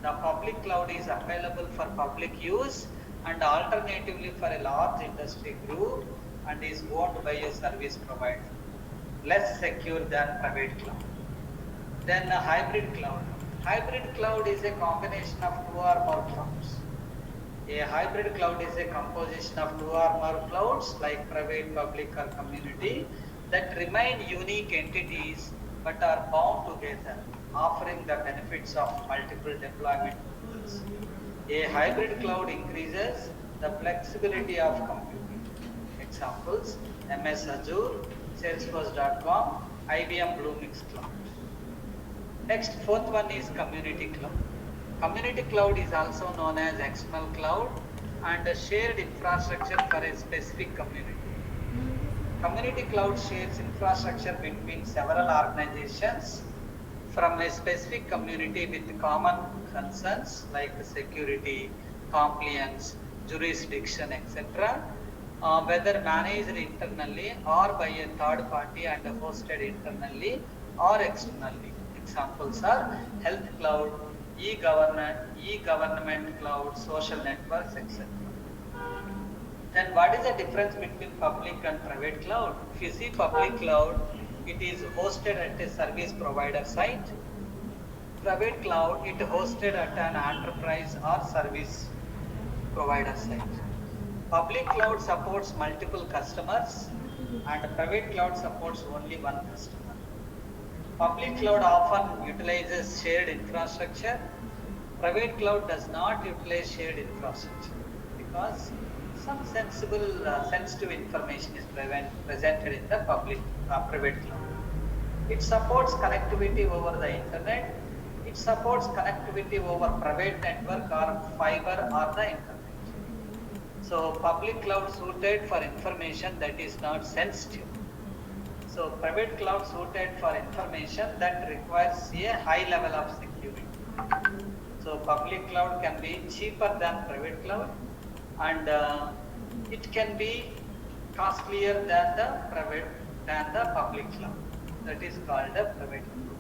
The public cloud is available for public use and alternatively for a large industry group and is owned by a service provider, less secure than private cloud. Then a hybrid cloud. Hybrid cloud is a combination of two or more clouds. A hybrid cloud is a composition of two or more clouds like private, public or community that remain unique entities but are bound together, offering the benefits of multiple deployment models. A hybrid cloud increases the flexibility of computing. Examples: MS-Azure, Salesforce.com, IBM Bluemix Cloud. Next, fourth one is community cloud. Community cloud is also known as external cloud and a shared infrastructure for a specific community. Community cloud shares infrastructure between several organizations from a specific community with common concerns like security, compliance, jurisdiction, etc. Whether managed internally or by a third party and hosted internally or externally. Examples are health cloud, e-government cloud, social networks, etc. Then what is the difference between public and private cloud? If you see public cloud, it is hosted at a service provider site. Private cloud, it hosted at an enterprise or service provider site. Public cloud supports multiple customers and private cloud supports only one customer. Public cloud often utilizes shared infrastructure. Private cloud does not utilize shared infrastructure because some sensitive information is presented in the private cloud. It supports connectivity over the internet. It supports connectivity over private network or fiber or the internet. So public cloud suited for information that is not sensitive. So private cloud suited for information that requires a high level of security. So public cloud can be cheaper than private cloud and it can be costlier than the public cloud. That is called a private cloud.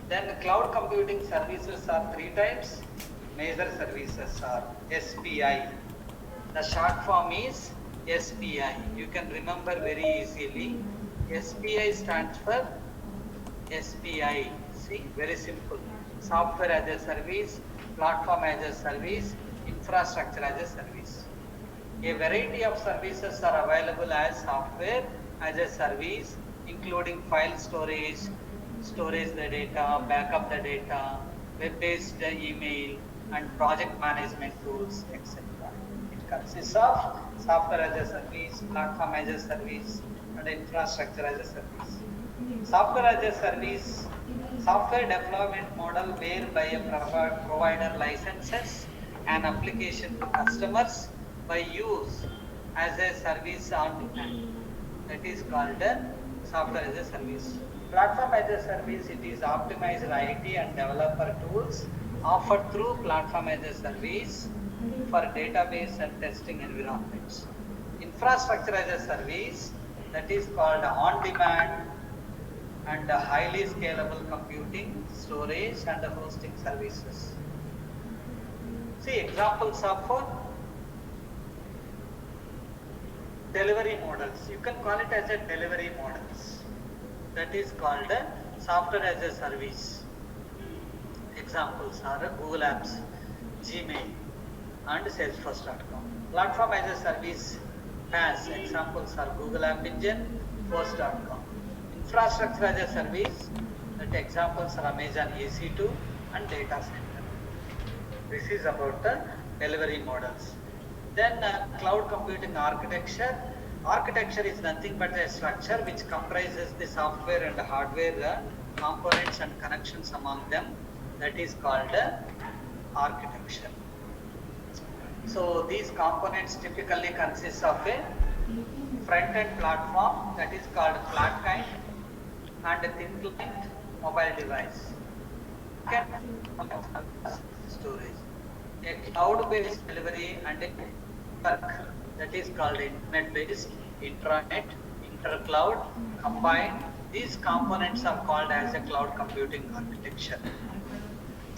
Then cloud computing services are three types. Major services are SPI. The short form is SPI. You can remember very easily. SPI stands for SPI. See, very simple. Software as a service, platform as a service, infrastructure as a service. A variety of services are available as software as a service, including file storage the data, backup the data, web-based email, and project management tools, etc. It consists of software as a service, platform as a service, and infrastructure as a service. Software as a service, software deployment model whereby a provider licenses an application to customers by use as a service on demand. That is called software as a service. Platform as a service, it is optimized IT and developer tools offered through platform as a service for database and testing environments. Infrastructure as a service, that is called on-demand and highly scalable computing, storage and hosting services. See examples of delivery models. You can call it as a delivery models. That is called software as a service. Examples are Google Apps, Gmail and Salesforce.com. Platform as a service, PaaS. Examples are Google App Engine, Force.com. Infrastructure as a service, that examples are Amazon EC2 and data center. This is about the delivery models. Then cloud computing architecture. Architecture is nothing but a structure which comprises the software and hardware components and connections among them. That is called architecture. So these components typically consist of a front-end platform, that is called flat client, and a thin client mobile device. Storage. A cloud-based delivery and a network, that is called internet-based, intranet, intercloud, combined. These components are called as a cloud computing architecture.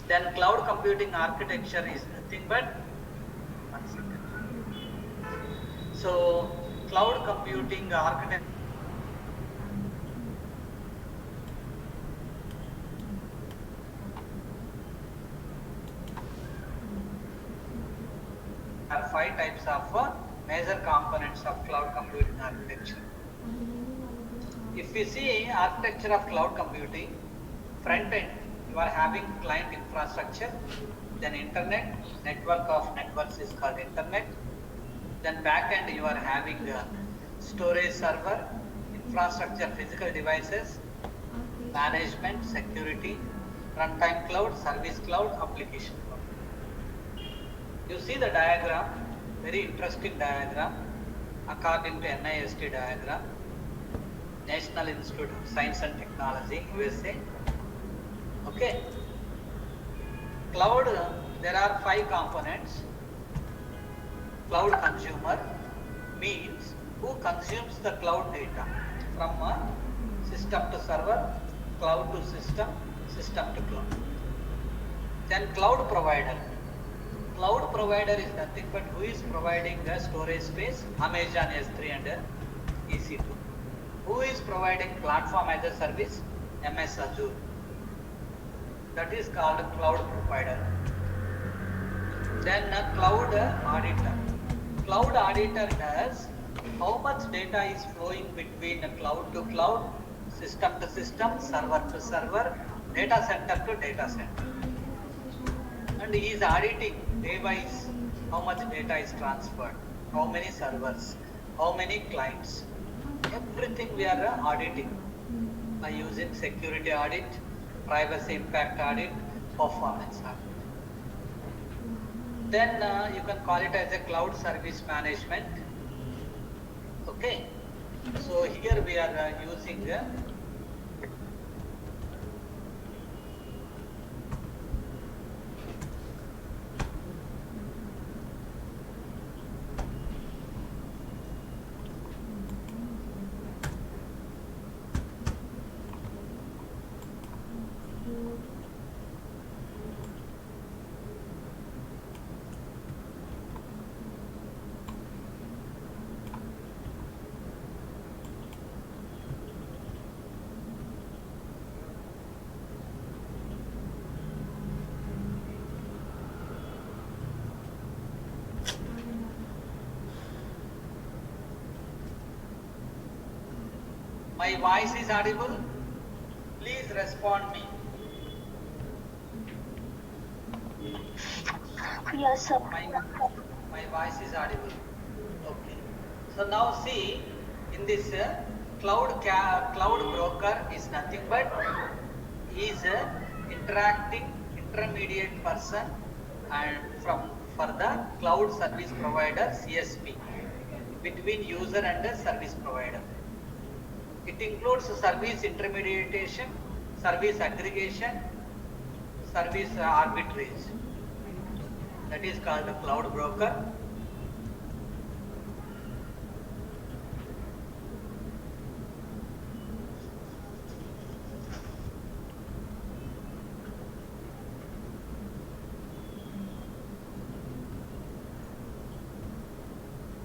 Then cloud computing architecture is nothing but, one second. So cloud computing architecture are 5 types of major components of cloud computing architecture. If we see architecture of cloud computing, front end, you are having client infrastructure, then internet, network of networks is called internet, then back end you are having storage server, infrastructure, physical devices, management, security, runtime cloud, service cloud, application cloud. You see the diagram, very interesting diagram, according to NIST diagram, National Institute of Science and Technology, USA. Okay. Cloud, there are 5 components. Cloud consumer means who consumes the cloud data from system to server, cloud to system, system to cloud. Then cloud provider. Cloud provider is nothing but who is providing the storage space, Amazon S3 and EC2. Who is providing platform as a service, MS-Azure. That is called cloud provider. Then a cloud auditor. Cloud auditor does how much data is flowing between cloud to cloud, system to system, server to server, data center to data center. And he is auditing day-wise how much data is transferred, how many servers, how many clients. Everything we are auditing by using security audit, privacy impact audit, performance audit. Then you can call it as a cloud service management. Okay. So here we are using my voice is audible. Please respond me. Yes, sir. My voice is audible. Okay. So now see in this cloud broker is nothing but is intermediate person and for the cloud service provider CSP between user and the service provider. It includes service intermediation, service aggregation, service arbitrage. That is called a cloud broker.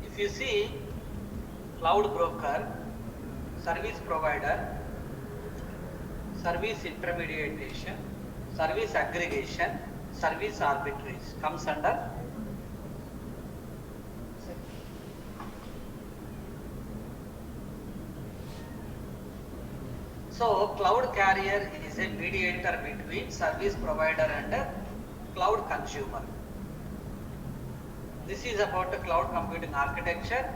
If you see cloud broker, service provider, service intermediation, service aggregation, service arbitrage comes under. So cloud carrier is a mediator between service provider and cloud consumer. This is about the cloud computing architecture.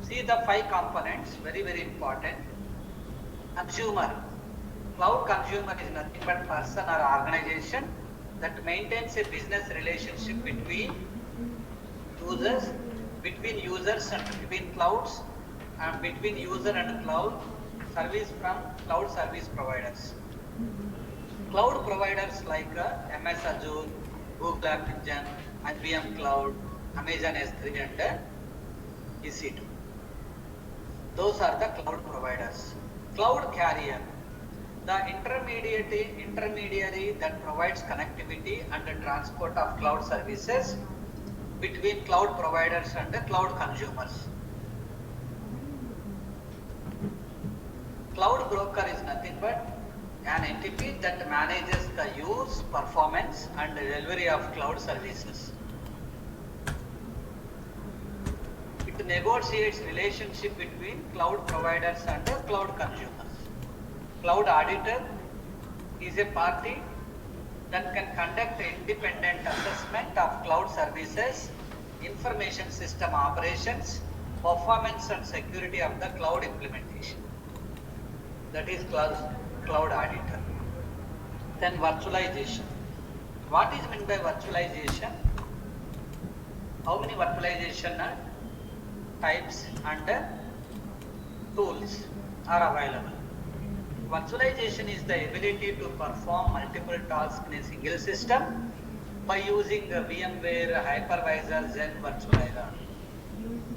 See the 5 components, very important. Consumer. Cloud consumer is nothing but person or organization that maintains a business relationship between users and between clouds and between user and cloud service from cloud service providers. Cloud providers like MS-Azure, Google App Engine, IBM Cloud, Amazon S3 and EC2. Those are the cloud providers. Cloud carrier, the intermediary that provides connectivity and the transport of cloud services between cloud providers and the cloud consumers. Cloud broker is nothing but an entity that manages the use, performance and delivery of cloud services. It negotiates relationship between cloud providers and cloud consumers. Cloud auditor is a party that can conduct independent assessment of cloud services, information system operations, performance and security of the cloud implementation. That is cloud auditor. Then virtualization. What is meant by virtualization? How many virtualization types and tools are available? Virtualization is the ability to perform multiple tasks in a single system by using VMware, hypervisor, Zen virtualizer.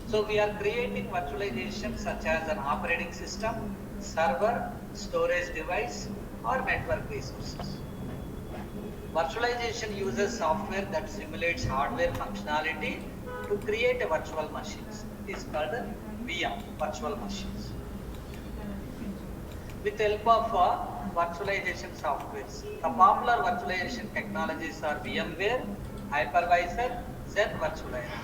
So we are creating virtualization such as an operating system, server, storage device or network resources. Virtualization uses software that simulates hardware functionality to create a virtual machines. It is called VM, virtual machines. With the help of virtualization softwares, the popular virtualization technologies are VMware, hypervisor, Zen virtualizer.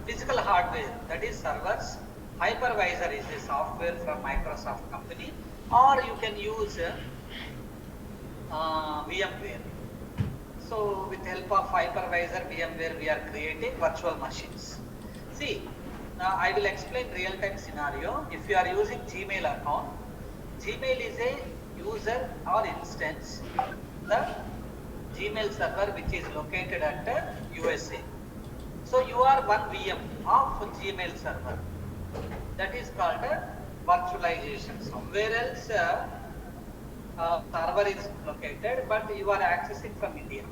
Physical hardware, that is servers. Hypervisor is a software from Microsoft company, or you can use VMware. So with the help of hypervisor, VMware, we are creating virtual machines. See, now I will explain real-time scenario. If you are using Gmail account, Gmail is a user or instance, the Gmail server which is located at USA. So you are one VM of Gmail server. That is called virtualization. Somewhere else server is located, but you are accessing from India.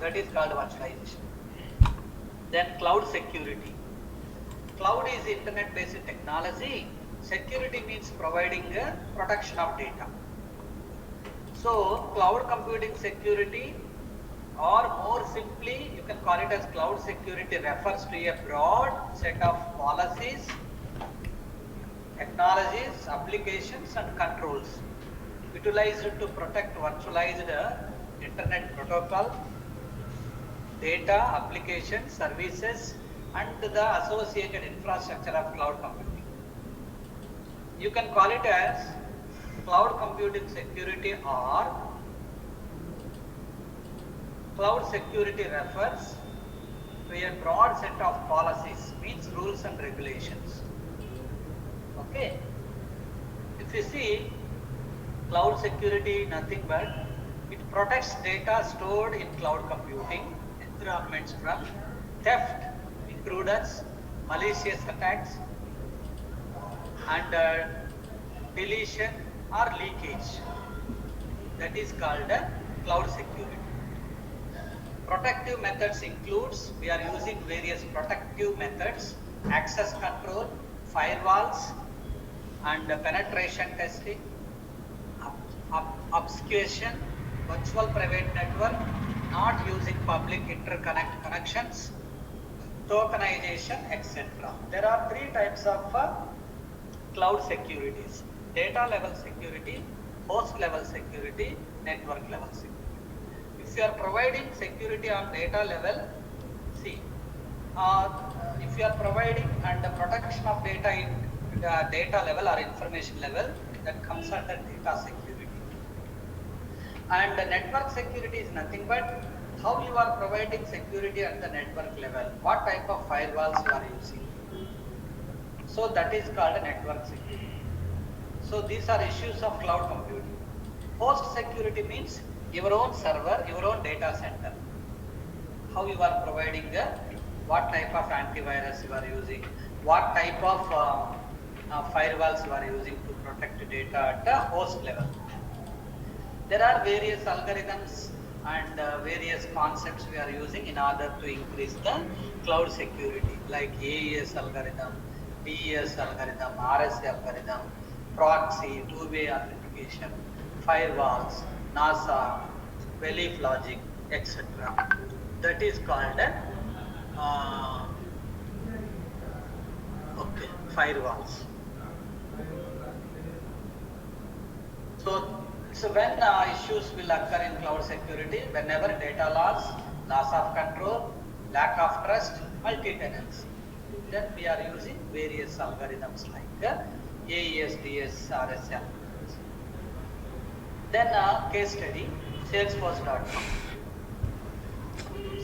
That is called virtualization. Then cloud security. Cloud is internet-based technology. Security means providing protection of data. So cloud computing security, or more simply you can call it as cloud security, refers to a broad set of policies, technologies, applications and controls utilized to protect virtualized internet protocol, data, applications, services and the associated infrastructure of cloud computing. You can call it as cloud computing security, or cloud security refers to a broad set of policies, means rules and regulations. Okay. If you see, cloud security nothing but it protects data stored in cloud computing environments from theft, intruders, malicious attacks and deletion or leakage. That is called cloud security. Protective methods includes, we are using various protective methods, access control, firewalls and penetration testing, obfuscation, virtual private network, not using public interconnect connections, tokenization, etc. There are three types of cloud securities: data level security, host level security, network level security. If you are providing security on data level, see, if you are providing and the protection of data in the data level or information level, that comes under data security. And the network security is nothing but how you are providing security at the network level, what type of firewalls you are using. So that is called a network security. So these are issues of cloud computing. Host security means your own server, your own data center. How you are providing what type of antivirus you are using, what type of firewalls you are using to protect data at the host level. There are various algorithms and various concepts we are using in order to increase the cloud security, like AES algorithm, DES algorithm, RSA algorithm, proxy, two-way authentication, firewalls, NASA, belief logic, etc. That is called firewalls. So when issues will occur in cloud security, whenever data loss of control, lack of trust, multi-tenancy, then we are using various algorithms like AES, DS, RSL. Then case study, Salesforce.com.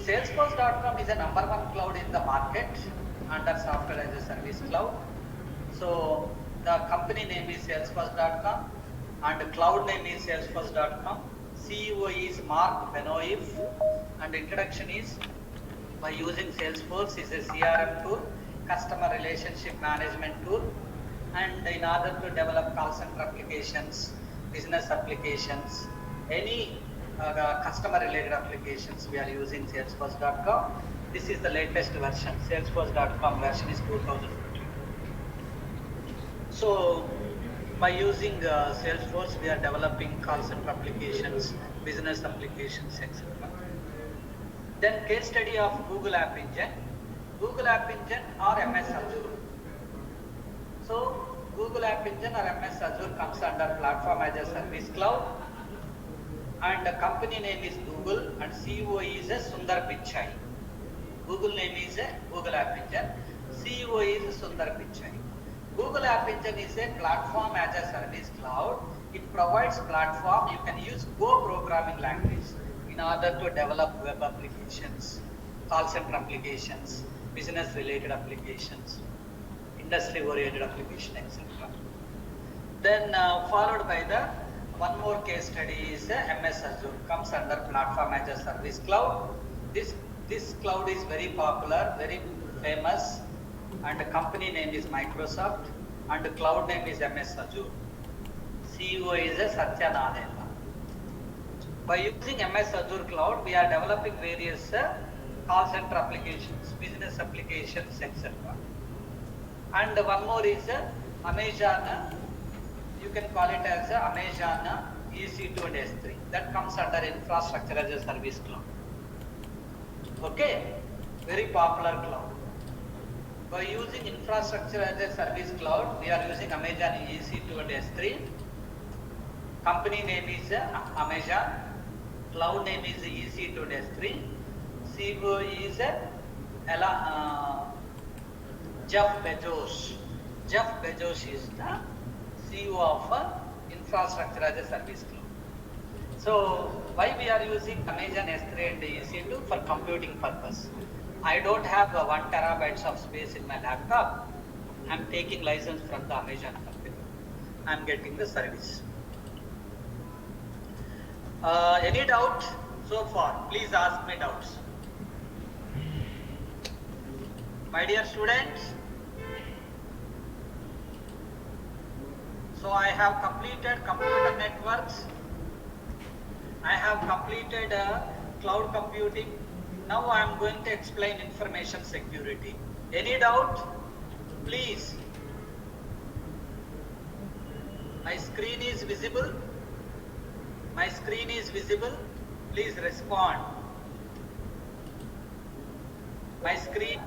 Salesforce.com is a number one cloud in the market under software as a service cloud. So the company name is Salesforce.com and the cloud name is Salesforce.com. CEO is Mark Benoit and introduction is by using Salesforce is a CRM tool, customer relationship management tool, and in order to develop call center applications, business applications, any customer related applications, we are using Salesforce.com. This is the latest version. Salesforce.com version is 2015. So by using Salesforce, we are developing call center applications, business applications, etc. Then case study of Google App Engine. Google App Engine or MS-Azure. So Google App Engine or MS-Azure comes under Platform as a Service Cloud, and the company name is Google and CEO is a Sundar Pichai. Google name is a Google App Engine, CEO is Sundar Pichai. Google App Engine is a Platform as a Service Cloud. It provides platform. You can use Go programming language in order to develop web applications, call center applications, business related applications, industry oriented application, etc. Then followed by the one more case study is MS-Azure, comes under Platform as a Service Cloud. This cloud is very popular, very famous, and the company name is Microsoft and the cloud name is MS-Azure. CEO is Satya Nadella. By using MS-Azure cloud, we are developing various call center applications, business applications, etc. And one more is Amazon, you can call it as Amazon EC2 and S3. That comes under infrastructure as a service cloud. Okay, very popular cloud. By using infrastructure as a service cloud, we are using Amazon EC2 and S3. Company name is Amazon. Cloud name is EC2 and S3. CEO is Jeff Bezos. Jeff Bezos is the CEO of infrastructure as a service cloud. So why we are using Amazon S3 and EC2 for computing purpose? I don't have 1 terabytes of space in my laptop. I'm taking license from the Amazon company. I'm getting the service. Any doubt so far? Please ask me doubts. My dear students, so I have completed computer networks. I have completed cloud computing. Now I am going to explain information security. Any doubt? Please. My screen is visible. My screen is visible. Please respond. My screen.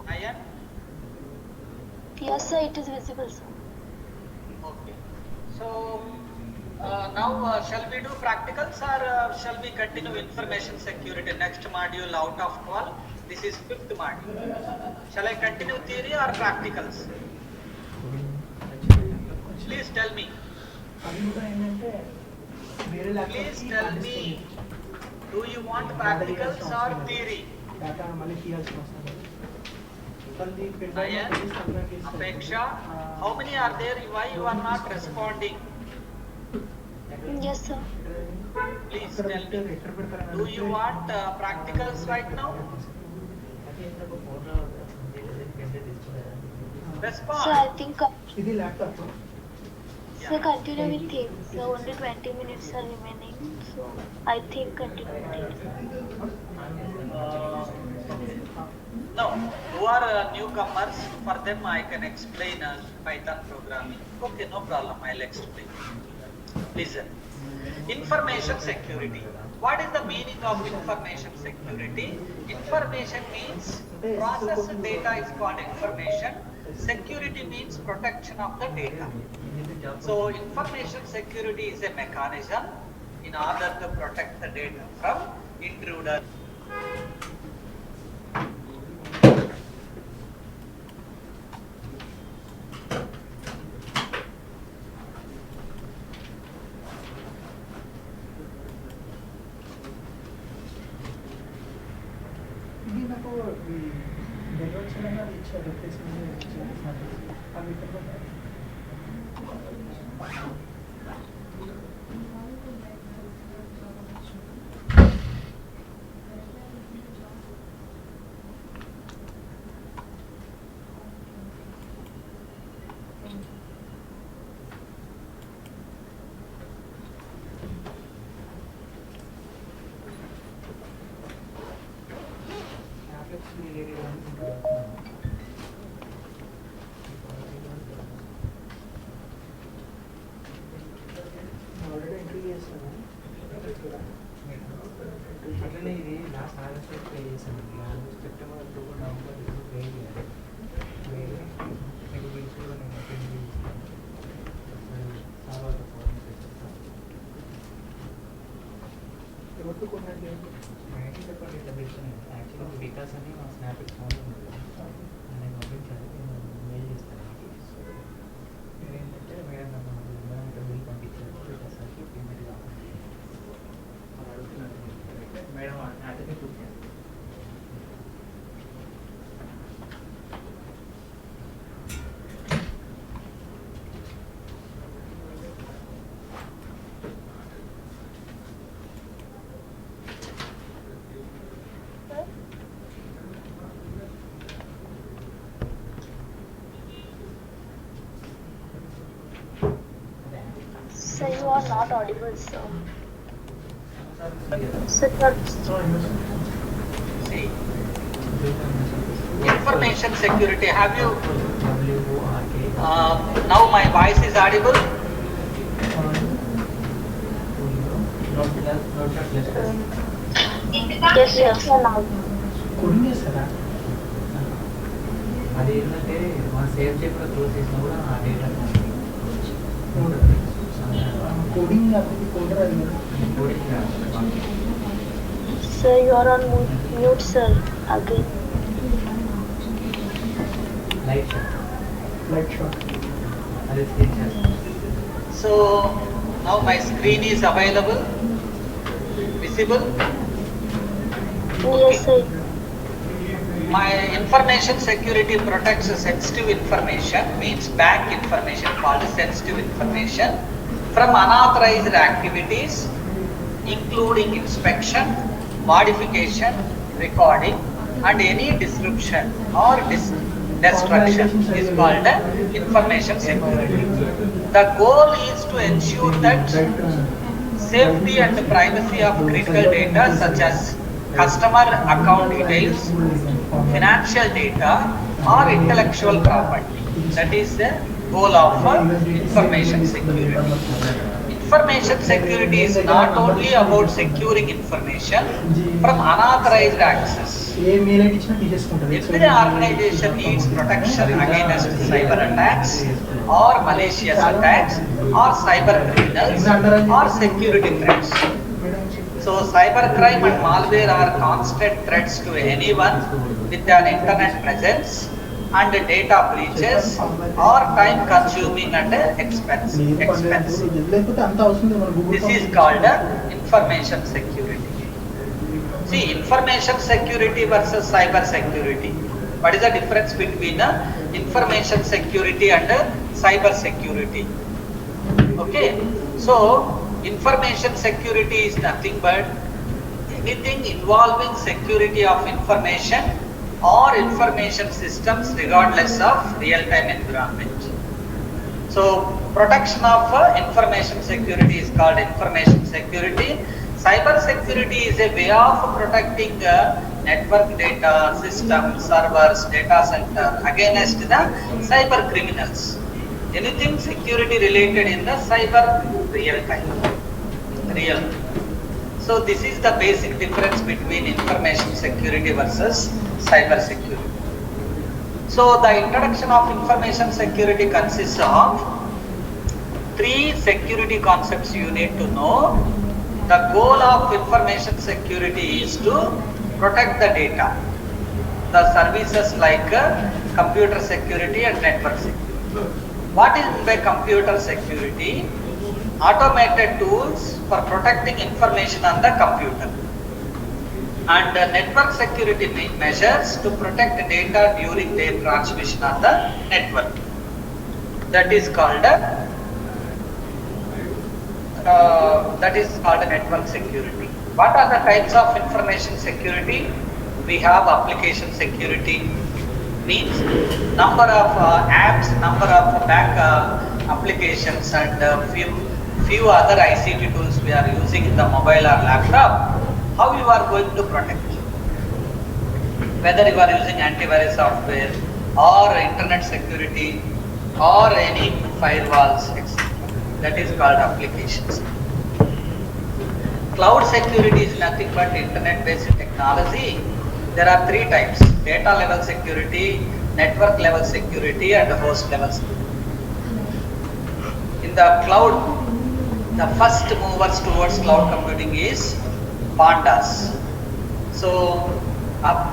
I am. Yes, sir, it is visible, sir. Okay. So now shall we do practicals or shall we continue information security? Next module out of 12. This is 5th module. Shall I continue theory or practicals? Please tell me. Please tell me. Do you want practicals or theory? Ayan, Apeksha, how many are there? Why you are not responding? Yes, sir. Please tell me. Do you want practicals right now? Respond. Sir, I think Yeah. sir, continue with him. So only 20 minutes are remaining. So I think continue with him. No, who are newcomers, for them I can explain Python programming. Okay, no problem, I'll explain. Listen. Information security. What is the meaning of information security? Information means processed data is called information. Security means protection of the data. So information security is a mechanism in order to protect the data from intruders. ఇది నాకు నిర్వచనంగా ఇచ్చే replacement అవి already entry చేస్తాను అట్లనే ఇది last August play చేశాను September October November play చేయాలి మీకు బిల్స్లో నేను అటెండ్ చేస్తాను ఎవరికి కొన్నట్టు మ్యాక్సిమం చెప్పండి ఇట్లా పిలుస్తున్నాను యాక్చువల్గా వికాస్ అని మా స్నాప్కి ఫోన్ ఉంది నేను పంపించాలి నేను మెయిల్ చేస్తాను మీరు ఏంటంటే మేడం నాకు మేడం ఇక్కడ బిల్ పంపించారు వికాసానికి పేమెంట్ కావాలి అడుగుతున్నాను మేడం అటెండ్ కూర్చోండి So you are not audible, sir. So you are See, information security. Have you now my voice is audible? yes, yes, now. Coding చేస్తారా అది ఏంటంటే మన సేవ్ చేయకుండా క్లోజ్ చేసినా కూడా ఆ డేటా కోడింగ్ అతనికి కోడర్ అది Sir, you are on mute, sir. Again. Light light shot అది స్క్రీన్ చేస్తాను So now my screen is available, visible. Yes, sir. My information security protects sensitive information, means bank information called sensitive information, from unauthorized activities, including inspection, modification, recording, and any disruption or destruction is called information security. The goal is to ensure that safety and privacy of critical data such as customer account details, financial data, or intellectual property. That is the goal of information security. Information security is not only about securing information from unauthorized access. A mail ID ఇచ్చినా తీసేసుకుంటారు Every organization needs protection against cyber attacks or malicious attacks or cyber criminals or security threats. So cybercrime and malware are constant threats to anyone with an internet presence, and data breaches are time consuming and expensive. లేకపోతే అంత అవసరం లేదు మన Google This is called information security. See, information security versus cyber security. What is the difference between information security and cyber security? Okay, so information security is nothing but anything involving security of information or information systems regardless of real-time environment. So protection of information security is called information security. Cyber security is a way of protecting network data, systems, servers, data center against the cyber criminals. Anything security related in the cyber real time. So this is the basic difference between information security versus cyber security. So the introduction of information security consists of 3 security concepts you need to know. The goal of information security is to protect the data. The services like computer security and network security. What is meant by computer security? Automated tools for protecting information on the computer. And network security measures to protect data during their transmission on the network. That is called network security. What are the types of information security? We have application security, means number of apps, number of back applications, and few other ICT tools we are using in the mobile or laptop. How you are going to protect? Whether you are using antivirus software or internet security or any firewalls, etc. That is called applications. Cloud security is nothing but internet-based technology. There are 3 types: data level security, network level security, and host level security. In the cloud, the first movers towards cloud computing is PaaS. So,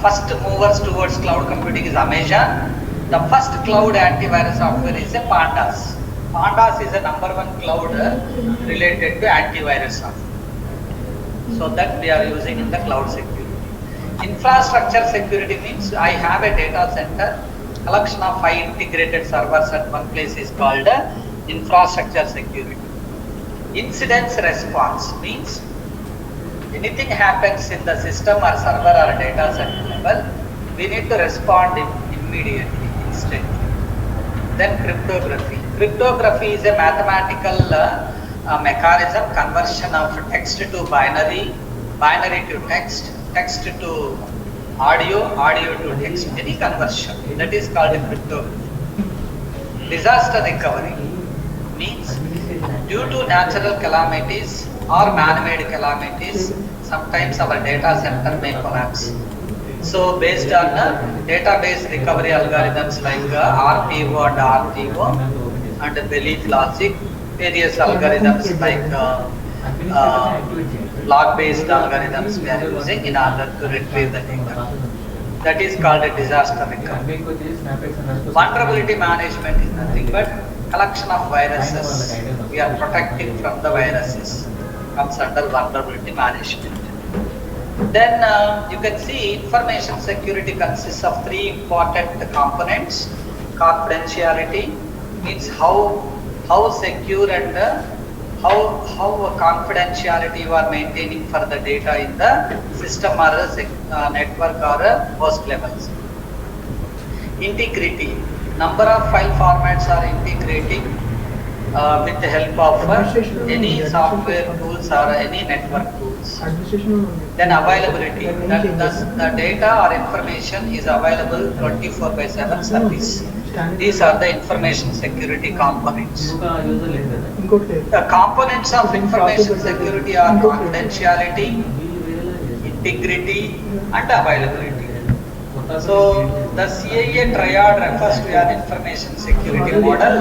first movers towards cloud computing is Amazon. The first cloud antivirus software is a PaaS. PaaS is a #1 cloud related to antivirus software. So that we are using in the cloud security. Infrastructure security means I have a data center, collection of 5 integrated servers at one place is called infrastructure security. Incidents response means anything happens in the system or server or data center level, we need to respond immediately, instantly. Then cryptography. Cryptography is a mathematical mechanism, conversion of text to binary, binary to text, text to audio, audio to text, any conversion. That is called cryptography. Disaster recovery means due to natural calamities or man-made calamities, sometimes our data center may collapse. So based on database recovery algorithms like RPO and RTO and belief logic, various algorithms like log-based algorithms we are using in order to retrieve the data. That is called a disaster recovery. Vulnerability management is nothing but collection of viruses. We are protecting from the viruses. Comes under vulnerability management. Then you can see information security consists of 3 important components. Confidentiality means how secure and how confidentiality you are maintaining for the data in the system or network or host levels. Integrity, number of file formats are integrating with the help of any software tools or any network tools. Then availability, the data or information is available 24/7 service. These are the information security components. The components of information security are confidentiality, integrity, and availability. So the CIA triad refers to an information security model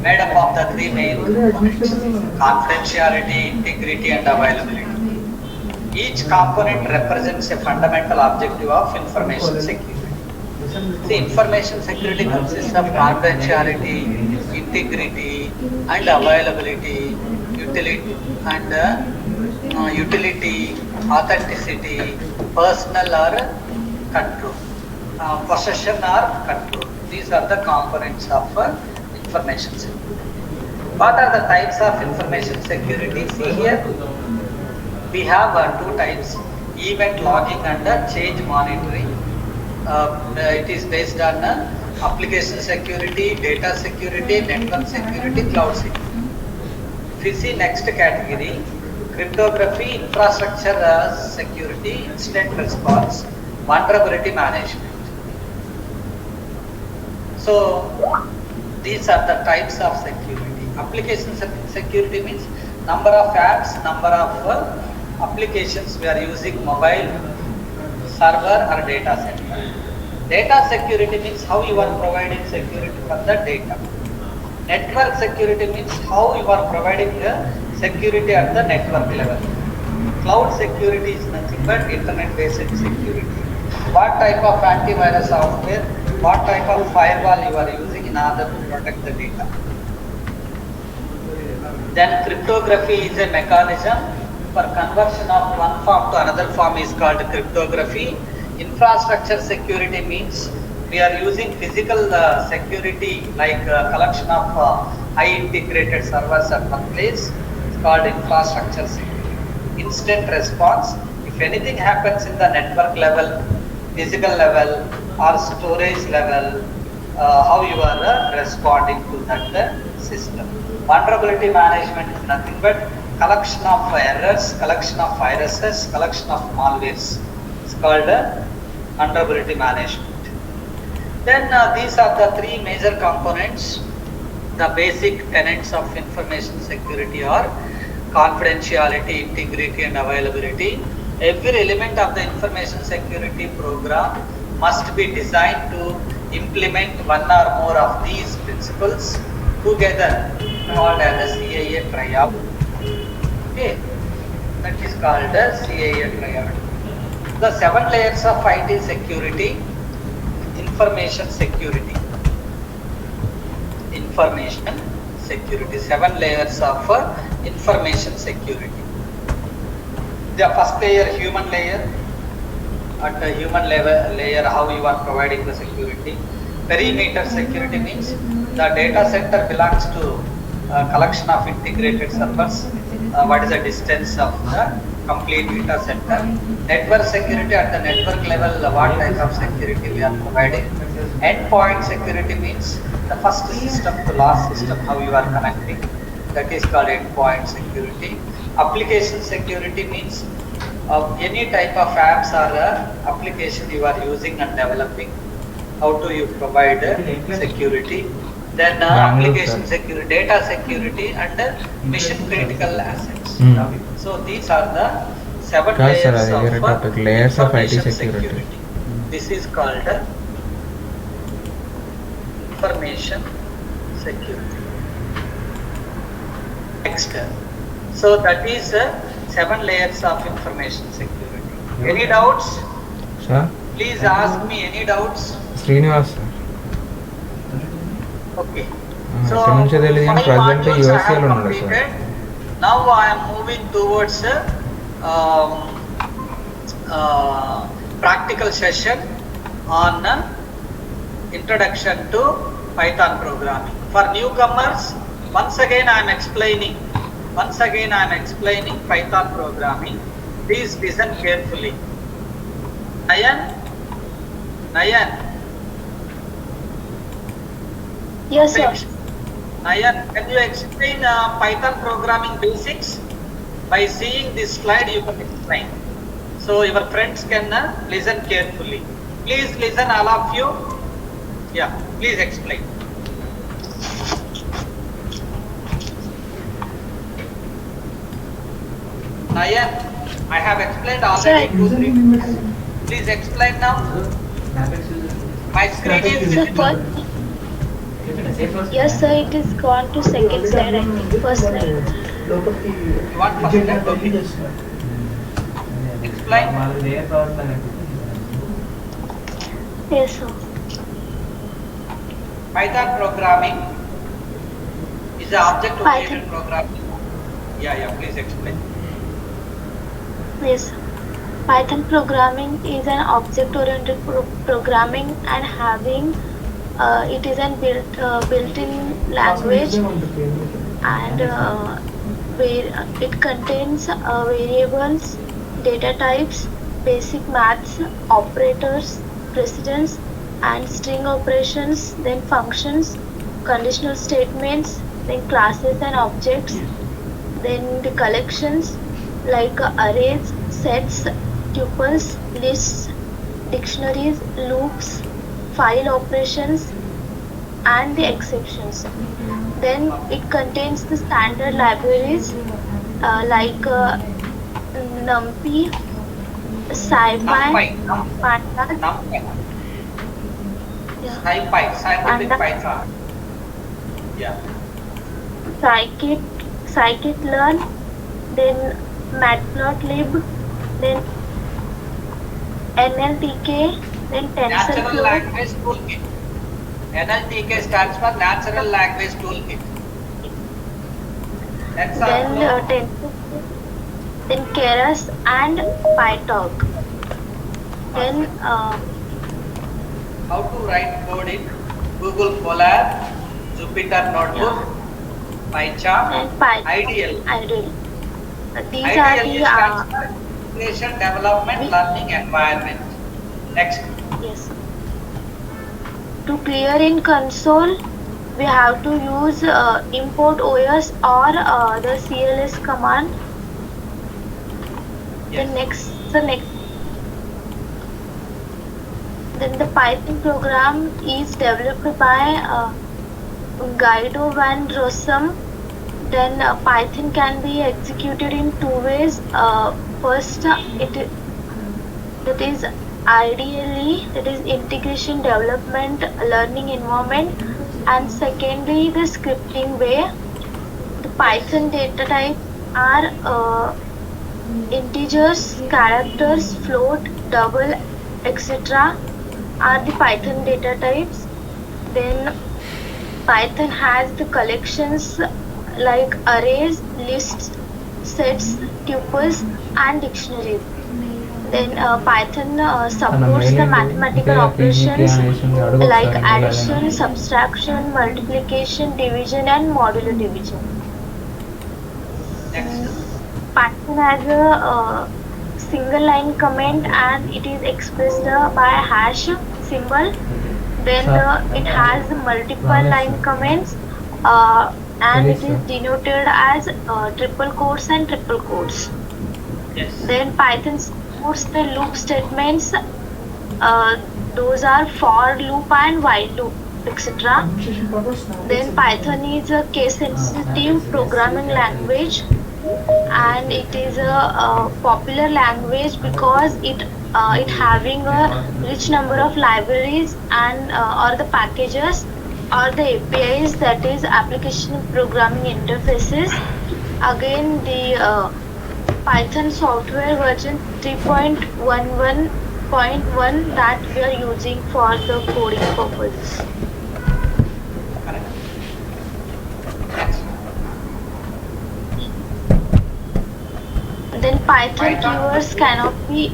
made up of the 3 main components: confidentiality, integrity, and availability. Each component represents a fundamental objective of information security. See, information security consists of confidentiality, integrity, and availability, utility, authenticity, personal or control, possession or control. These are the components of information security. What are the types of information security? See here, we have 2 types: event logging and change monitoring. It is based on application security, data security, network security, cloud security. If you see next category, cryptography, infrastructure security, incident response, vulnerability management. So these are the types of security. Application security means number of apps, number of applications we are using, mobile, server or data center. Data security means how you are providing security for the data. Network security means how you are providing the security at the network level. Cloud security is nothing but internet-based security. What type of antivirus software, what type of firewall you are using in order to protect the data. Then cryptography is a mechanism for conversion of one form to another form is called cryptography. Infrastructure security means we are using physical security like collection of high integrated servers at one place. It's called infrastructure security. Instant response, if anything happens in the network level, physical level or storage level, how you are responding to that system. Vulnerability management is nothing but collection of errors, collection of viruses, collection of malwares. It's called vulnerability management. Then these are the three major components. The basic tenets of information security are confidentiality, integrity and availability. Every element of the information security program must be designed to implement one or more of these principles together, called as the CAA triad. Okay, that is called the CAA triad. The 7 layers of IT security. Information security. Information security. 7 layers of information security. The first layer, human layer. At the human level layer, how you are providing the security. Perimeter security means the data center belongs to a collection of integrated servers. What is the distance of the complete data center? Network security at the network level, what type of security we are providing. Endpoint security means the first system to last system, how you are connecting. That is called endpoint security. Application security means any type of apps or application you are using and developing. How do you provide security? Then application security, data security and mission critical assets. So these are the 7 layers of IT security. This is called information security. Next, so that is 7 layers of information security. Any doubts? Sir? Please ask me any doubts. Srinivas sir. Okay. So, So, 5 modules I have completed. Now I am moving towards practical session on introduction to Python programming. For newcomers, once again I am explaining Python programming. Please listen carefully. Nayan? Yes, sir. Nayan, can you explain Python programming basics? By seeing this slide, you can explain. So your friends can listen carefully. Please listen, all of you. Yeah, please explain. Nayan, I have explained already 2-3 minutes. Please explain now. My screen is Sir, visible. yes, sir, it is gone to second slide, I think. First slide. You want first step? Okay. Explain. Yes, sir. Python programming is an object-oriented Python. programming. Yeah, please explain. Yes, sir. Python programming is an object-oriented programming and having it is an built-in language, and where it contains variables, data types, basic maths, operators, precedence, and string operations, then functions, conditional statements, then classes and objects, then the collections like arrays, sets, tuples, lists, dictionaries, loops, file operations, and the exceptions. Then it contains the standard libraries like NumPy, SciPy, Pandas. Yeah. Scientific And Python. Yeah. scikit-learn, then matplotlib, then NLTK, then Natural TensorFlow, Language Toolkit. NLTK stands for Natural Language Toolkit. then TensorFlow. TensorFlow, then Keras and PyTorch. Then How to write code in Google Colab, Jupyter Notebook, PyCharm, and IDL. Ideal. These are IDL the stands for Integration Development Learning Environment. Next. yes. To clear in console, we have to use import OS or the CLS command. Yes. Then the Python program is developed by Guido van Rossum. Then Python can be executed in two ways. First, that is ideally that is integration development learning environment, and secondly the scripting way. The Python data types are integers, characters, float, double, etc. are the Python data types. Then Python has the collections like arrays, lists, sets, tuples, and dictionaries. Then Python supports the mathematical operations like addition, subtraction, multiplication, division, and modular division. Next. Python has a single line comment and it is expressed by a hash symbol. Then it has multiple line comments and it is denoted as triple quotes and triple quotes. Yes. Then Python supports the loop statements. Those are for loop and while loop, etc. Then Python is a case sensitive programming language, and it is a popular language because it having a rich number of libraries and or the packages or the APIs, that is application programming interfaces. Again, the Python software version 3.11.1 that we are using for the coding purposes. Correct. Next. Then Python keywords cannot be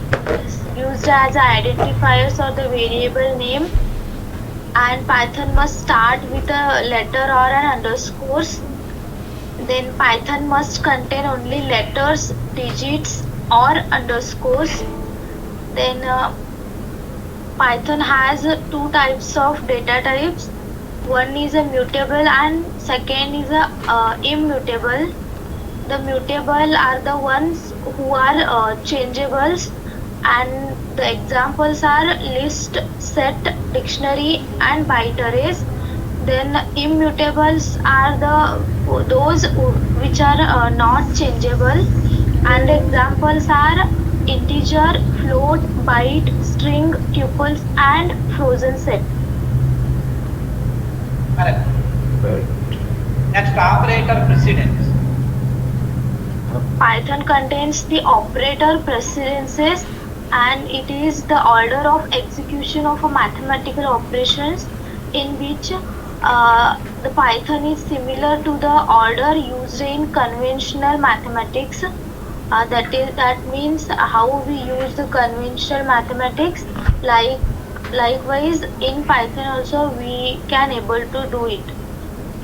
used as identifiers or the variable name, and Python must start with a letter or an underscores. Then Python must contain only letters, digits, or underscores. Then Python has two types of data types. One is a mutable and second is a immutable. The mutable are the ones who are changeables, and the examples are list, set, dictionary, and byte arrays. Then immutables are those which are not changeable, and the examples are integer, float, byte, string, tuples, and frozen set. Correct. Next, operator precedence. Python contains the operator precedences, and it is the order of execution of a mathematical operations in which the Python is similar to the order used in conventional mathematics. That means how we use the conventional mathematics. Likewise, in Python also we can able to do it.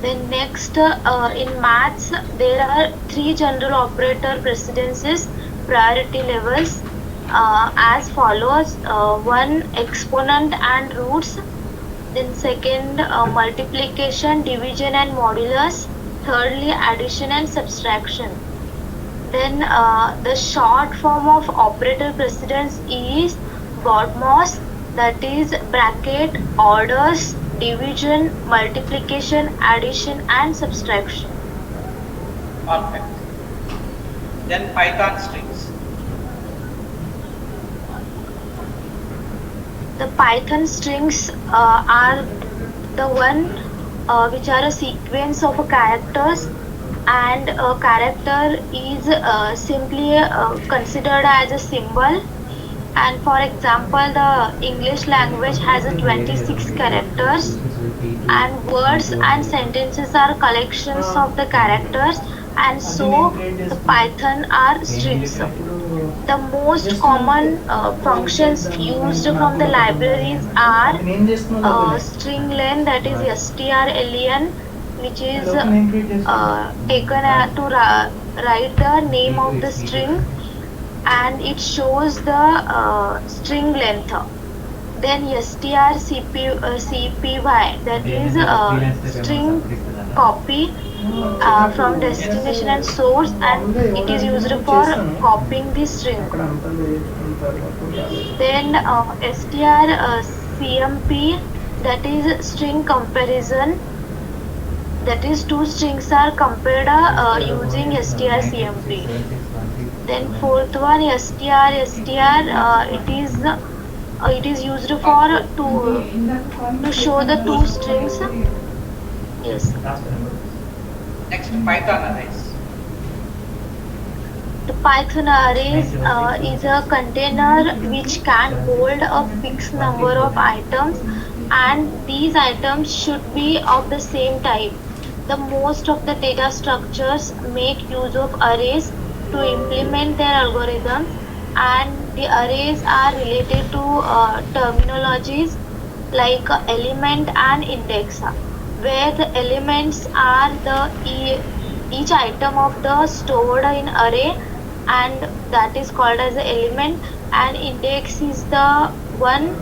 Then next, in maths, there are three general operator precedences, priority levels, as follows. One, exponent and roots. Then second, multiplication, division, and modulus. Thirdly, addition and subtraction. Then the short form of operator precedence is BODMAS, that is bracket, orders, division, multiplication, addition, and subtraction. Perfect. Then Python strings. The Python strings are the one which are a sequence of characters, and a character is simply considered as a symbol. And for example, the English language has a 26 characters, and words and sentences are collections of the characters, and so the Python are strings. The most common functions used from the libraries are string len, that is strlen, which is taken to write the name of the string, and it shows the string length. Then strcpy, that is string copy from destination and source, and it is used for copying the string. Then strcmp, that is string comparison, that is two strings are compared using strcmp. Then fourth one, str, it is used for to show the two strings. Yes. Next, Python arrays. The Python arrays is a container which can hold a fixed number of items, and these items should be of the same type. The most of the data structures make use of arrays to implement their algorithms, and the arrays are related to terminologies like element and index, where the elements are each item of the stored in array, and that is called as the element, and index is the one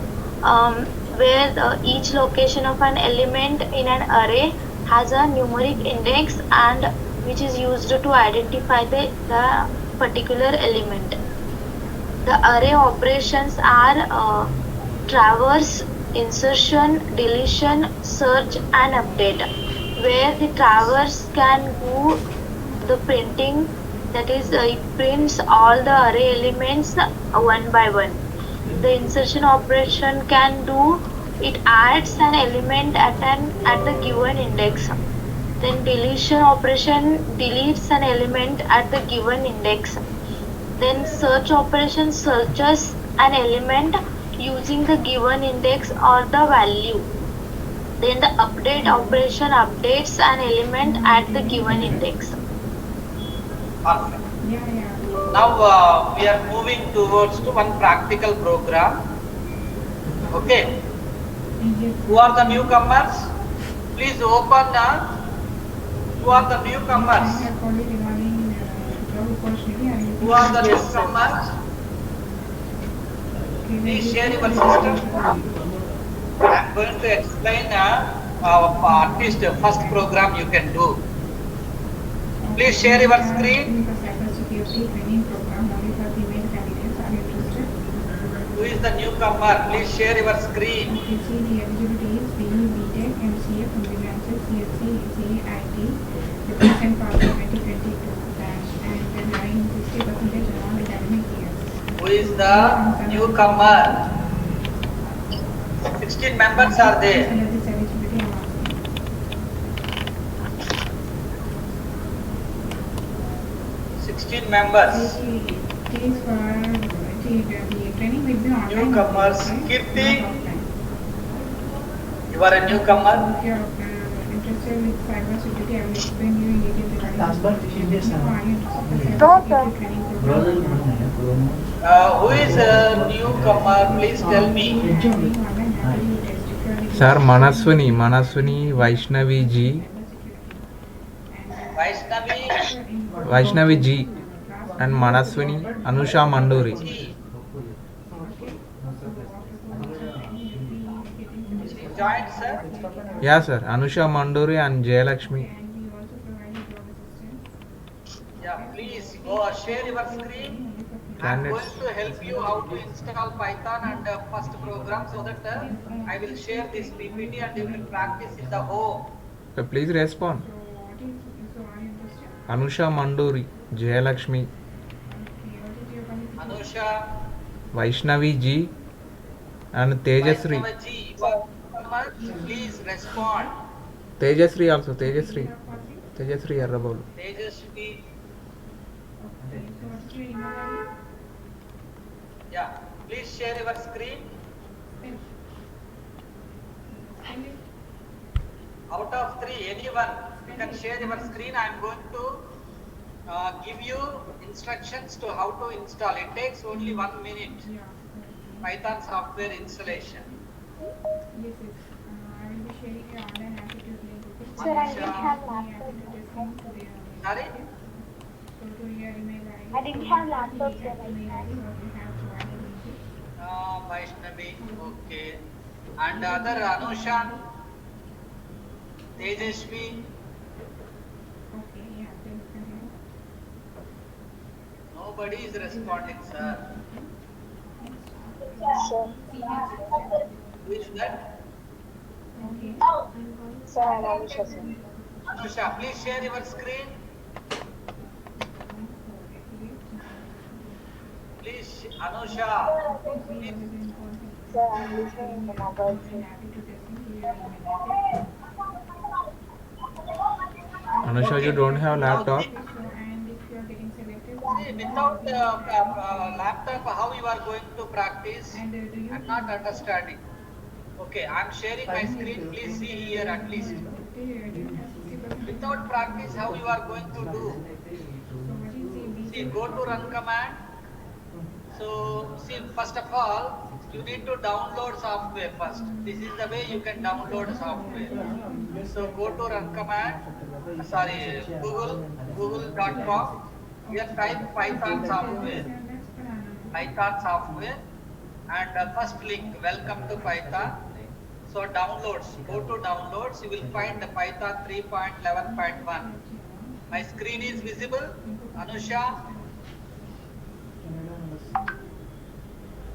where each location of an element in an array has a numeric index, and which is used to identify the particular element. The array operations are traverse, insertion, deletion, search, and update, where the traverse can do the printing, that is it prints all the array elements one by one. The insertion operation can do, it adds an element at the given index. Then deletion operation deletes an element at the given index. Then search operation searches an element using the given index or the value. Then the update operation updates an element at the given index. Perfect. Now we are moving towards to one practical program. Okay. Who are the newcomers? Please open. Who are the newcomers? Who are the newcomers? Please share your system. I am going to explain at least the first program you can do. Please share your screen. Who is the newcomer? Please share your screen. Who is the newcomer? 16 members are there. Members. Newcomers. Kirti, you are a newcomer. If you are interested with cybersecurity, I will explain you in detail regarding Who is a newcomer? Please tell me. Sir, Manaswani Vaishnavi G. Vaishnavi G. And Manaswani Anusha Mandori. Joined, sir? Yeah, sir. Anusha Mandori and Jayalakshmi. Yeah, please go share your screen. I'm going to help you how to install Python and first program, so that I will share this PPT and you will practice in the home. So please respond. Anusha Mandori, Jayalakshmi, Anusha, Vaishnavi G, And Tejasri. Vaishnavi, you are customers, please respond. Tejasri also. Tejasri Errabolu. Tejasvi, Okay, so what's your email ID? yeah, please share your screen. Spell it. Out of 3, anyone, you can share your screen. I am going to give you instructions to how to install. It takes only 1 minute. Yeah. Python software installation. Yes. I will be sharing your online aptitude link. Okay. Sir, I didn't have Aptitude laptop. testing to the Sorry? So to your email ID. I didn't have laptop, sir. Email ID, so you have provided me. Vaishnavi, okay. And other Anusha, Tejasvi, Okay, yeah, then continue. nobody is responding, sir. Sir. Who is that? Okay. Sir, I'm Anusha, sir. Anusha, please share your screen. Please, Anusha. Please. Sir, I'm listening in the mobile, sir. Anusha, you don't have laptop? And if you are getting selected, See, without laptop, how you are going to practice? and do you I'm not understanding. Okay, I'm sharing my screen. Please see here at least. Without practice, how you are going to do? See, go to run command. So, see, first of all, you need to download software first. This is the way you can download software. So, go to run command. Sorry, google.com. Here type Python software. Python software. And first link, welcome to Python. So, downloads. Go to downloads. You will find the Python 3.11.1. My screen is visible. Anusha.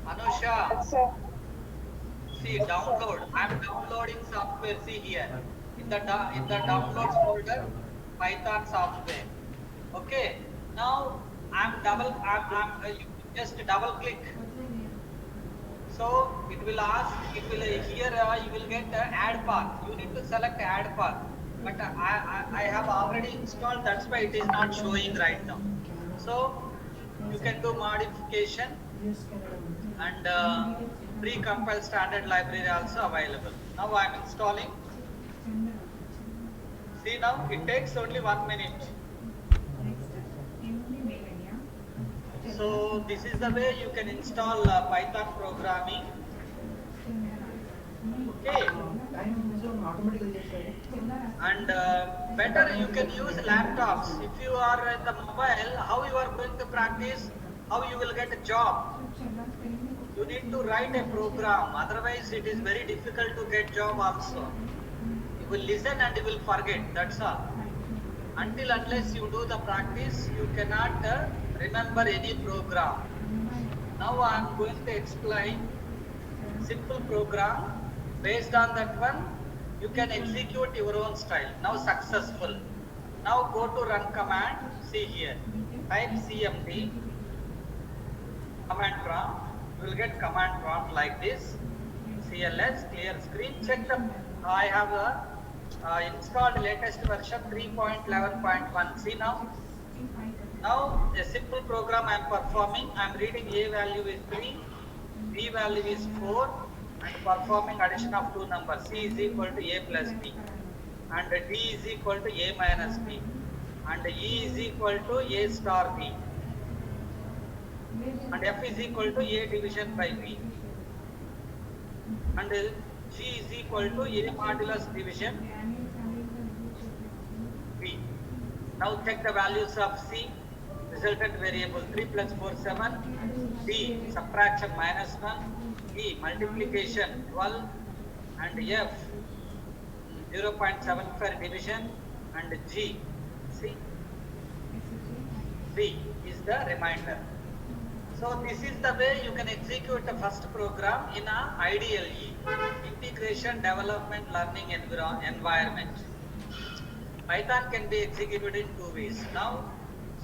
Anusha, Sir. see download. I'm downloading software. See here in the downloads folder, Python software. Okay. Now you just double click. So it will ask. It will here you will get add path. You need to select add path. But I have already installed. That's why it is not showing right now. So you can do modification. And pre-compiled standard library also available. Now I am installing. See now, it takes only 1 minute. So this is the way you can install Python programming. Okay. And better you can use laptops. If you are in the mobile, how you are going to practice? How you will get a job? You need to write a program, otherwise it is very difficult to get job also. You will listen and you will forget, that's all. Until unless you do the practice, you cannot remember any program. Now I am going to explain simple program. Based on that one, you can execute your own style. Now successful. Now go to run command, see here. Type cmd, command prompt. You will get command prompt like this. CLS, clear screen. Check the, I have installed latest version 3.11.1. See now. Now a simple program I am performing. I am reading A value is 3, B value is 4, and performing addition of two numbers. C is equal to A plus B, and D is equal to A minus B, and E is equal to A star B, and F is equal to A division by B, and G is equal to A modulus division B. Now check the values of C. Resultant variable 3 plus 4 7, D subtraction minus 1, E multiplication 12, and F 0.75 division, and G, see, B is the remainder. So this is the way you can execute the first program in a IDLE, Integration Development Learning Environment. Python can be executed in two ways. Now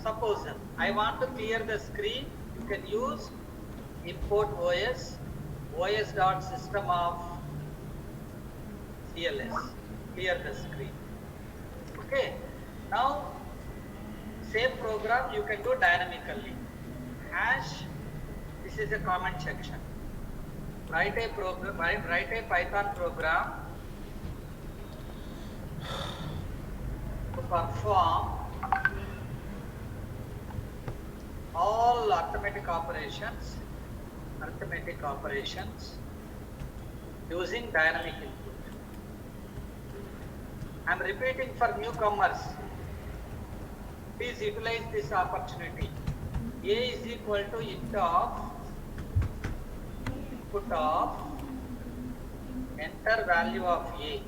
suppose I want to clear the screen, you can use import OS, os.system of CLS. Clear the screen. Okay. Now, same program you can do dynamically. Hash. This is a comment section. Write a program. Write a Python program to perform all arithmetic operations using dynamic input. I am repeating for newcomers. Please utilize this opportunity. A is equal to int of input of enter value of A.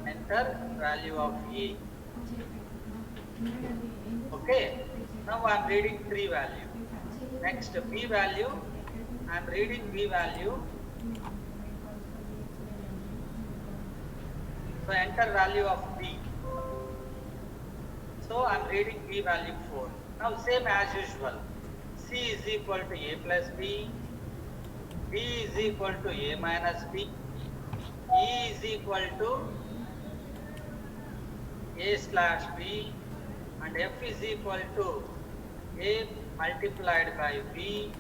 Enter value of A. Okay. Now I am reading 3 value. Next B value. I am reading B value. So enter value of B. So I am reading B value 4. Now same as usual. C is equal to A plus B. B is equal to A minus B. E is equal to A slash B. And F is equal to A multiplied by B.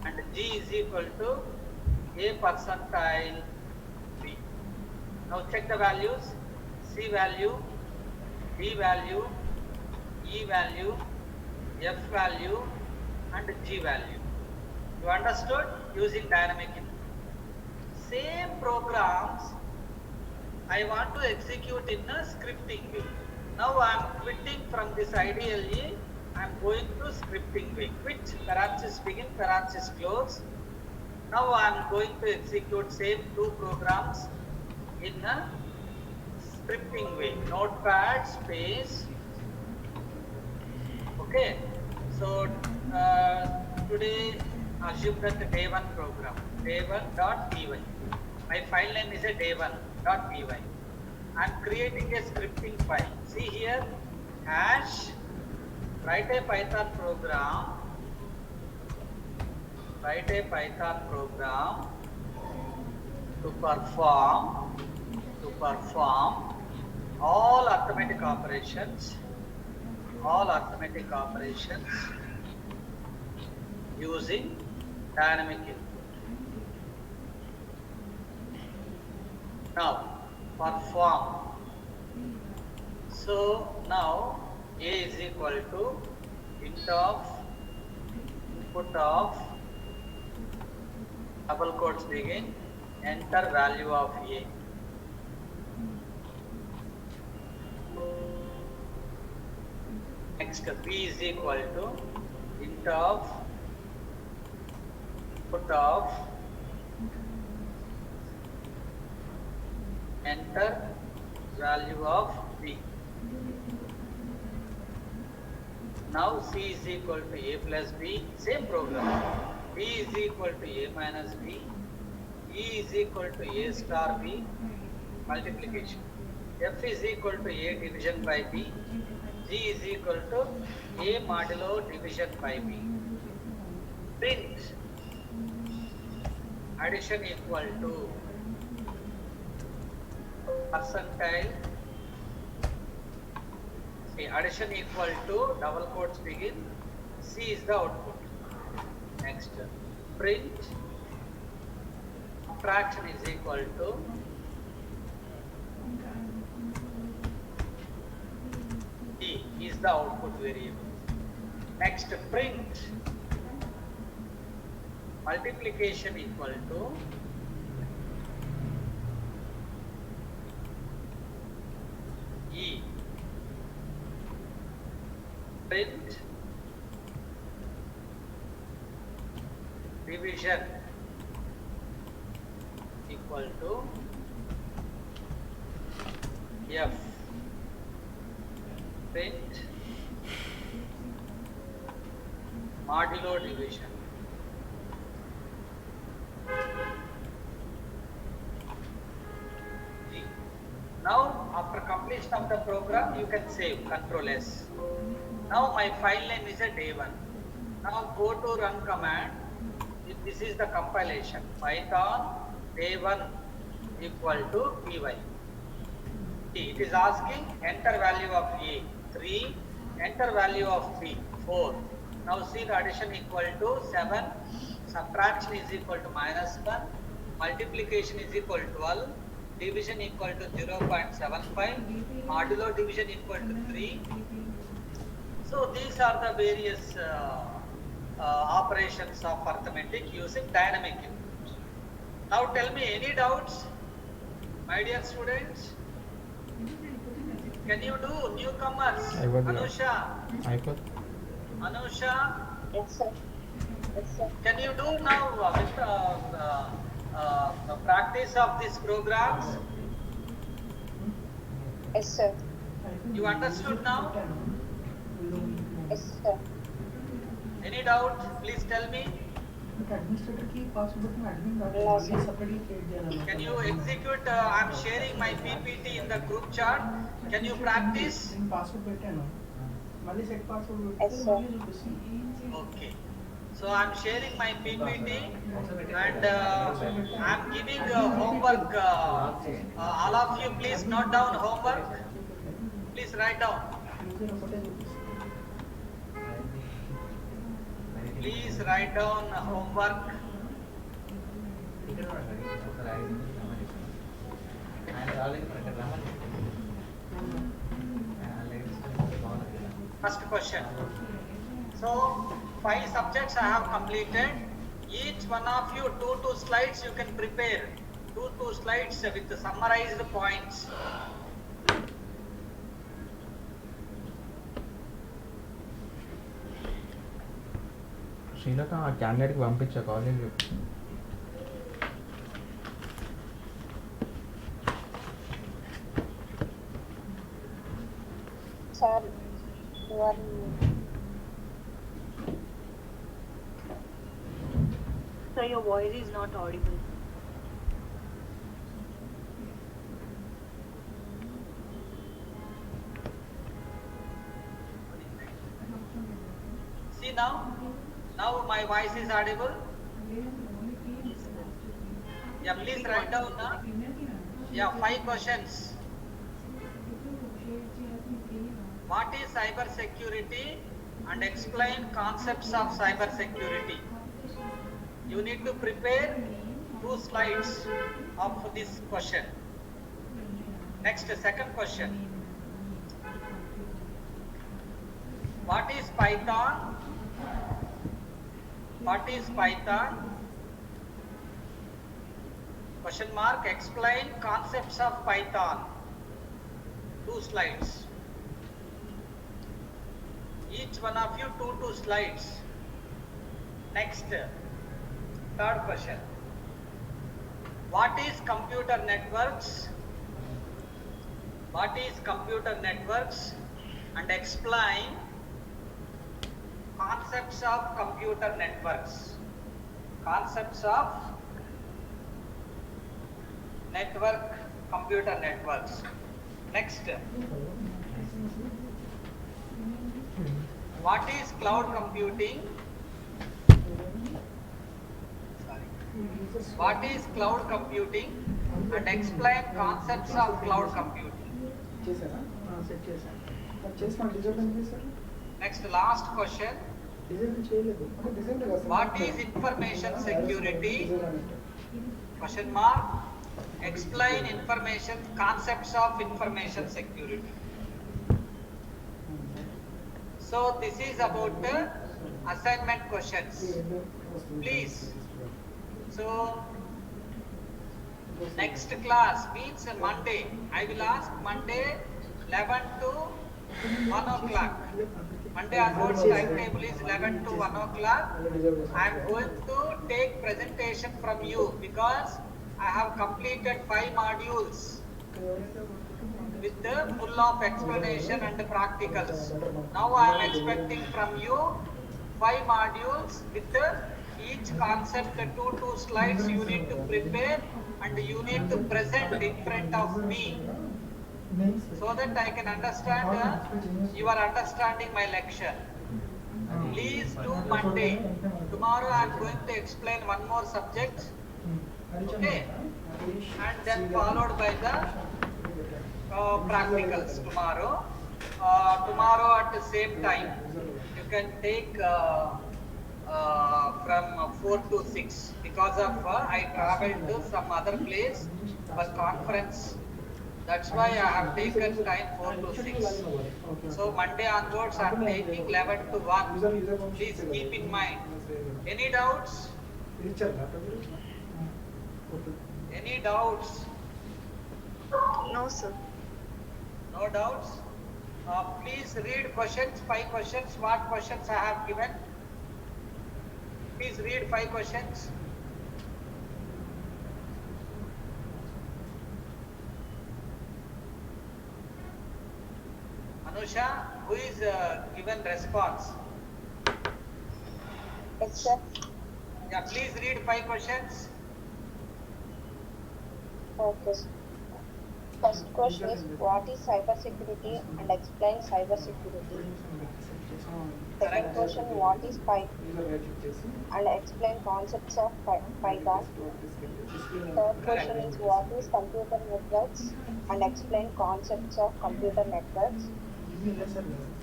And G is equal to A percentile B. Now check the values. C value, B value, E value, F value and G value. You understood? Using dynamic input. Same programs I want to execute in a scripting way. Now I am quitting from this IDLE. I am going to scripting way. Quit, parenthesis begin, parenthesis close. Now I am going to execute same 2 programs in a scripting way. Notepad space. Okay. So today assume that day 1 program, day1.py. My file name is a day1.py. I am creating a scripting file. See here, hash, write a Python program to perform all arithmetic operations using dynamic input. Now perform. So now A is equal to int of input of double quotes begin enter value of A. Next B is equal to int of input of enter value of B. Now C is equal to A plus B, same program. B is equal to A minus B. E is equal to A star B, multiplication. F is equal to A division by B. G is equal to A modulo division by B. Print addition equal to percentile. See, addition equal to double quotes begin. C is the output. Next, print subtraction is equal to E is the output variable. Next, print multiplication equal to E. Print division equal to F. Print modulo division. G. Now, after completion of the program, you can save Control S. Now, my file name is a day1. Now, go to run command. This is the compilation. Python day1 equal to py. It is asking enter value of a 3, enter value of b 4. Now see the addition equal to 7, subtraction is equal to -1, multiplication is equal to 12, division equal to 0.75, modulo division equal to 3. So these are the various operations of arithmetic using dynamic input. Now tell me, any doubts, my dear students? Can you do newcomers? Anusha? Anusha? Yes, sir. Yes, sir. Can you do now with the practice of these programs? Yes, sir. You understood now? Yes, sir. Any doubt? Please tell me. Administrator కి password బట్టి admin No, sir. Separately create చేయాలి. Can you execute? I'm sharing my PPT in the group chat. Can you practice? నేను password పెట్టాను, మళ్ళీ set password Yes, పెడితే sir. మళ్ళీ చూపిస్తుంది. Okay. So I'm sharing my PPT and I'm giving homework. All of you please note down homework. Please write down. User ఒకటే చూపిస్తుంది. Please write down homework. First question. So 5 subjects I have completed. Each one of you 2 slides you can prepare. 2 slides with summarized points. శ్రీలక ఆ క్యాండిడేట్కి పంపించా college. Sir, you are. So your voice is not audible. See now? Now my voice is audible? Yeah, please write down. Yeah, 5 questions. What is cyber security and explain concepts of cyber security? You need to prepare 2 slides of this question. Next, second question. What is Python? What is Python? Question mark. Explain concepts of Python. 2 slides. Each one of you 2 slides. Next, third question. What is computer networks? What is computer networks? And explain concepts of computer networks. Concepts of network, computer networks. Next, what is cloud computing? Sorry. What is cloud computing? And explain concepts of cloud computing. చేశారా? Set చేశాను. అది చేసి నాకు design ఎందుకు చేశారు? Next, last question. Design చేయలేదు. అంటే design కదా. What is information security? Design అంటే. Question mark. Explain information, concepts of information security. So this is about assignment questions. Please. So next class means Monday. I will ask Monday 11 to 1 o'clock. Monday onwards timetable is 11 to 1 o'clock. I am going to take presentation from you because I have completed 5 modules with the full of explanation and practicals. Now I am expecting from you 5 modules with each concept 2 slides you need to prepare and you need to present in front of me so that I can understand you are understanding my lecture. please do Monday. Tomorrow I am going to explain one more subject. Okay, and then followed by the practicals tomorrow. Tomorrow at the same time, you can take from 4 to 6 because of I traveled to some other place for conference. That's why I have taken time 4 to 6. So Monday onwards I am taking 11 to 1. Please keep in mind. Any doubts? Any doubts? No, sir. No doubts? Please read questions, 5 questions. What questions I have given? Please read 5 questions. Anusha, who is given response? Yes, sir. Yeah, please read 5 questions. Okay. First question is, what is cybersecurity and explain cybersecurity. Second question, what is Python and explain concepts of Python. Third question is, what is computer networks and explain concepts of computer networks.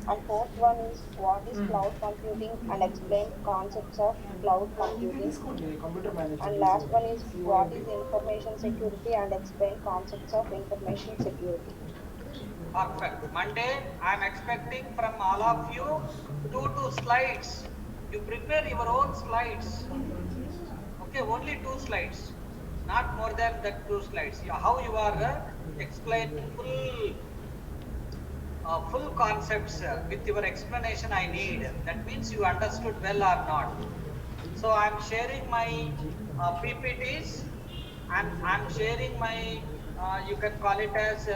And fourth one is, what is cloud computing and explain concepts of cloud computing. And last one is, what is information security and explain concepts of information security. Perfect. Monday, I am expecting from all of you 2 slides. You prepare your own slides. Okay, only 2 slides, not more than that 2 slides. How you are explain full concepts with your explanation I need. That means you understood well or not. So I am sharing my PPTs and I am sharing my, you can call it as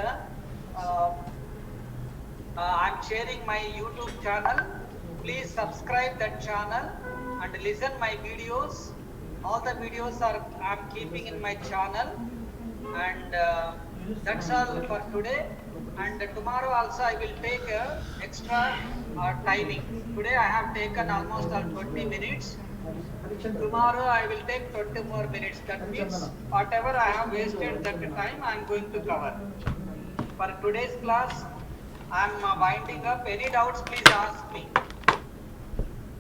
I'm sharing my YouTube channel. Please subscribe that channel and listen my videos. All the videos are I'm keeping in my channel, and that's all for today. And tomorrow also I will take extra timing. Today I have taken almost 20 minutes. Tomorrow I will take 20 more minutes. That means whatever I have wasted that time I am going to cover. For today's class, I am winding up. Any doubts, please ask me.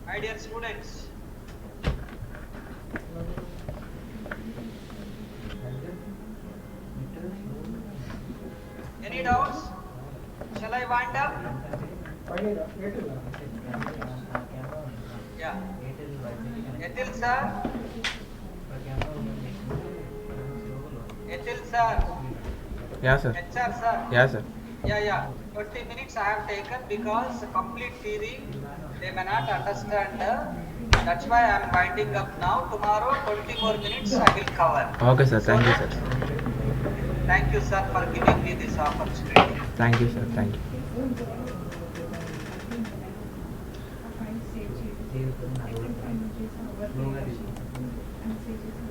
My dear students. Any doubts? Shall I wind up? Yeah. Ethil sir. Ethil sir. Yeah, sir. HR sir. Yeah, sir. Yeah. 20 minutes I have taken because complete theory they may not understand. That's why I am winding up now. Tomorrow 20 more minutes I will cover. Okay, sir. Thank you, sir. Thank you, sir, for giving me this opportunity. Thank you, sir. Thank you. File save చేసి file చేసి over చేసి and save చేసి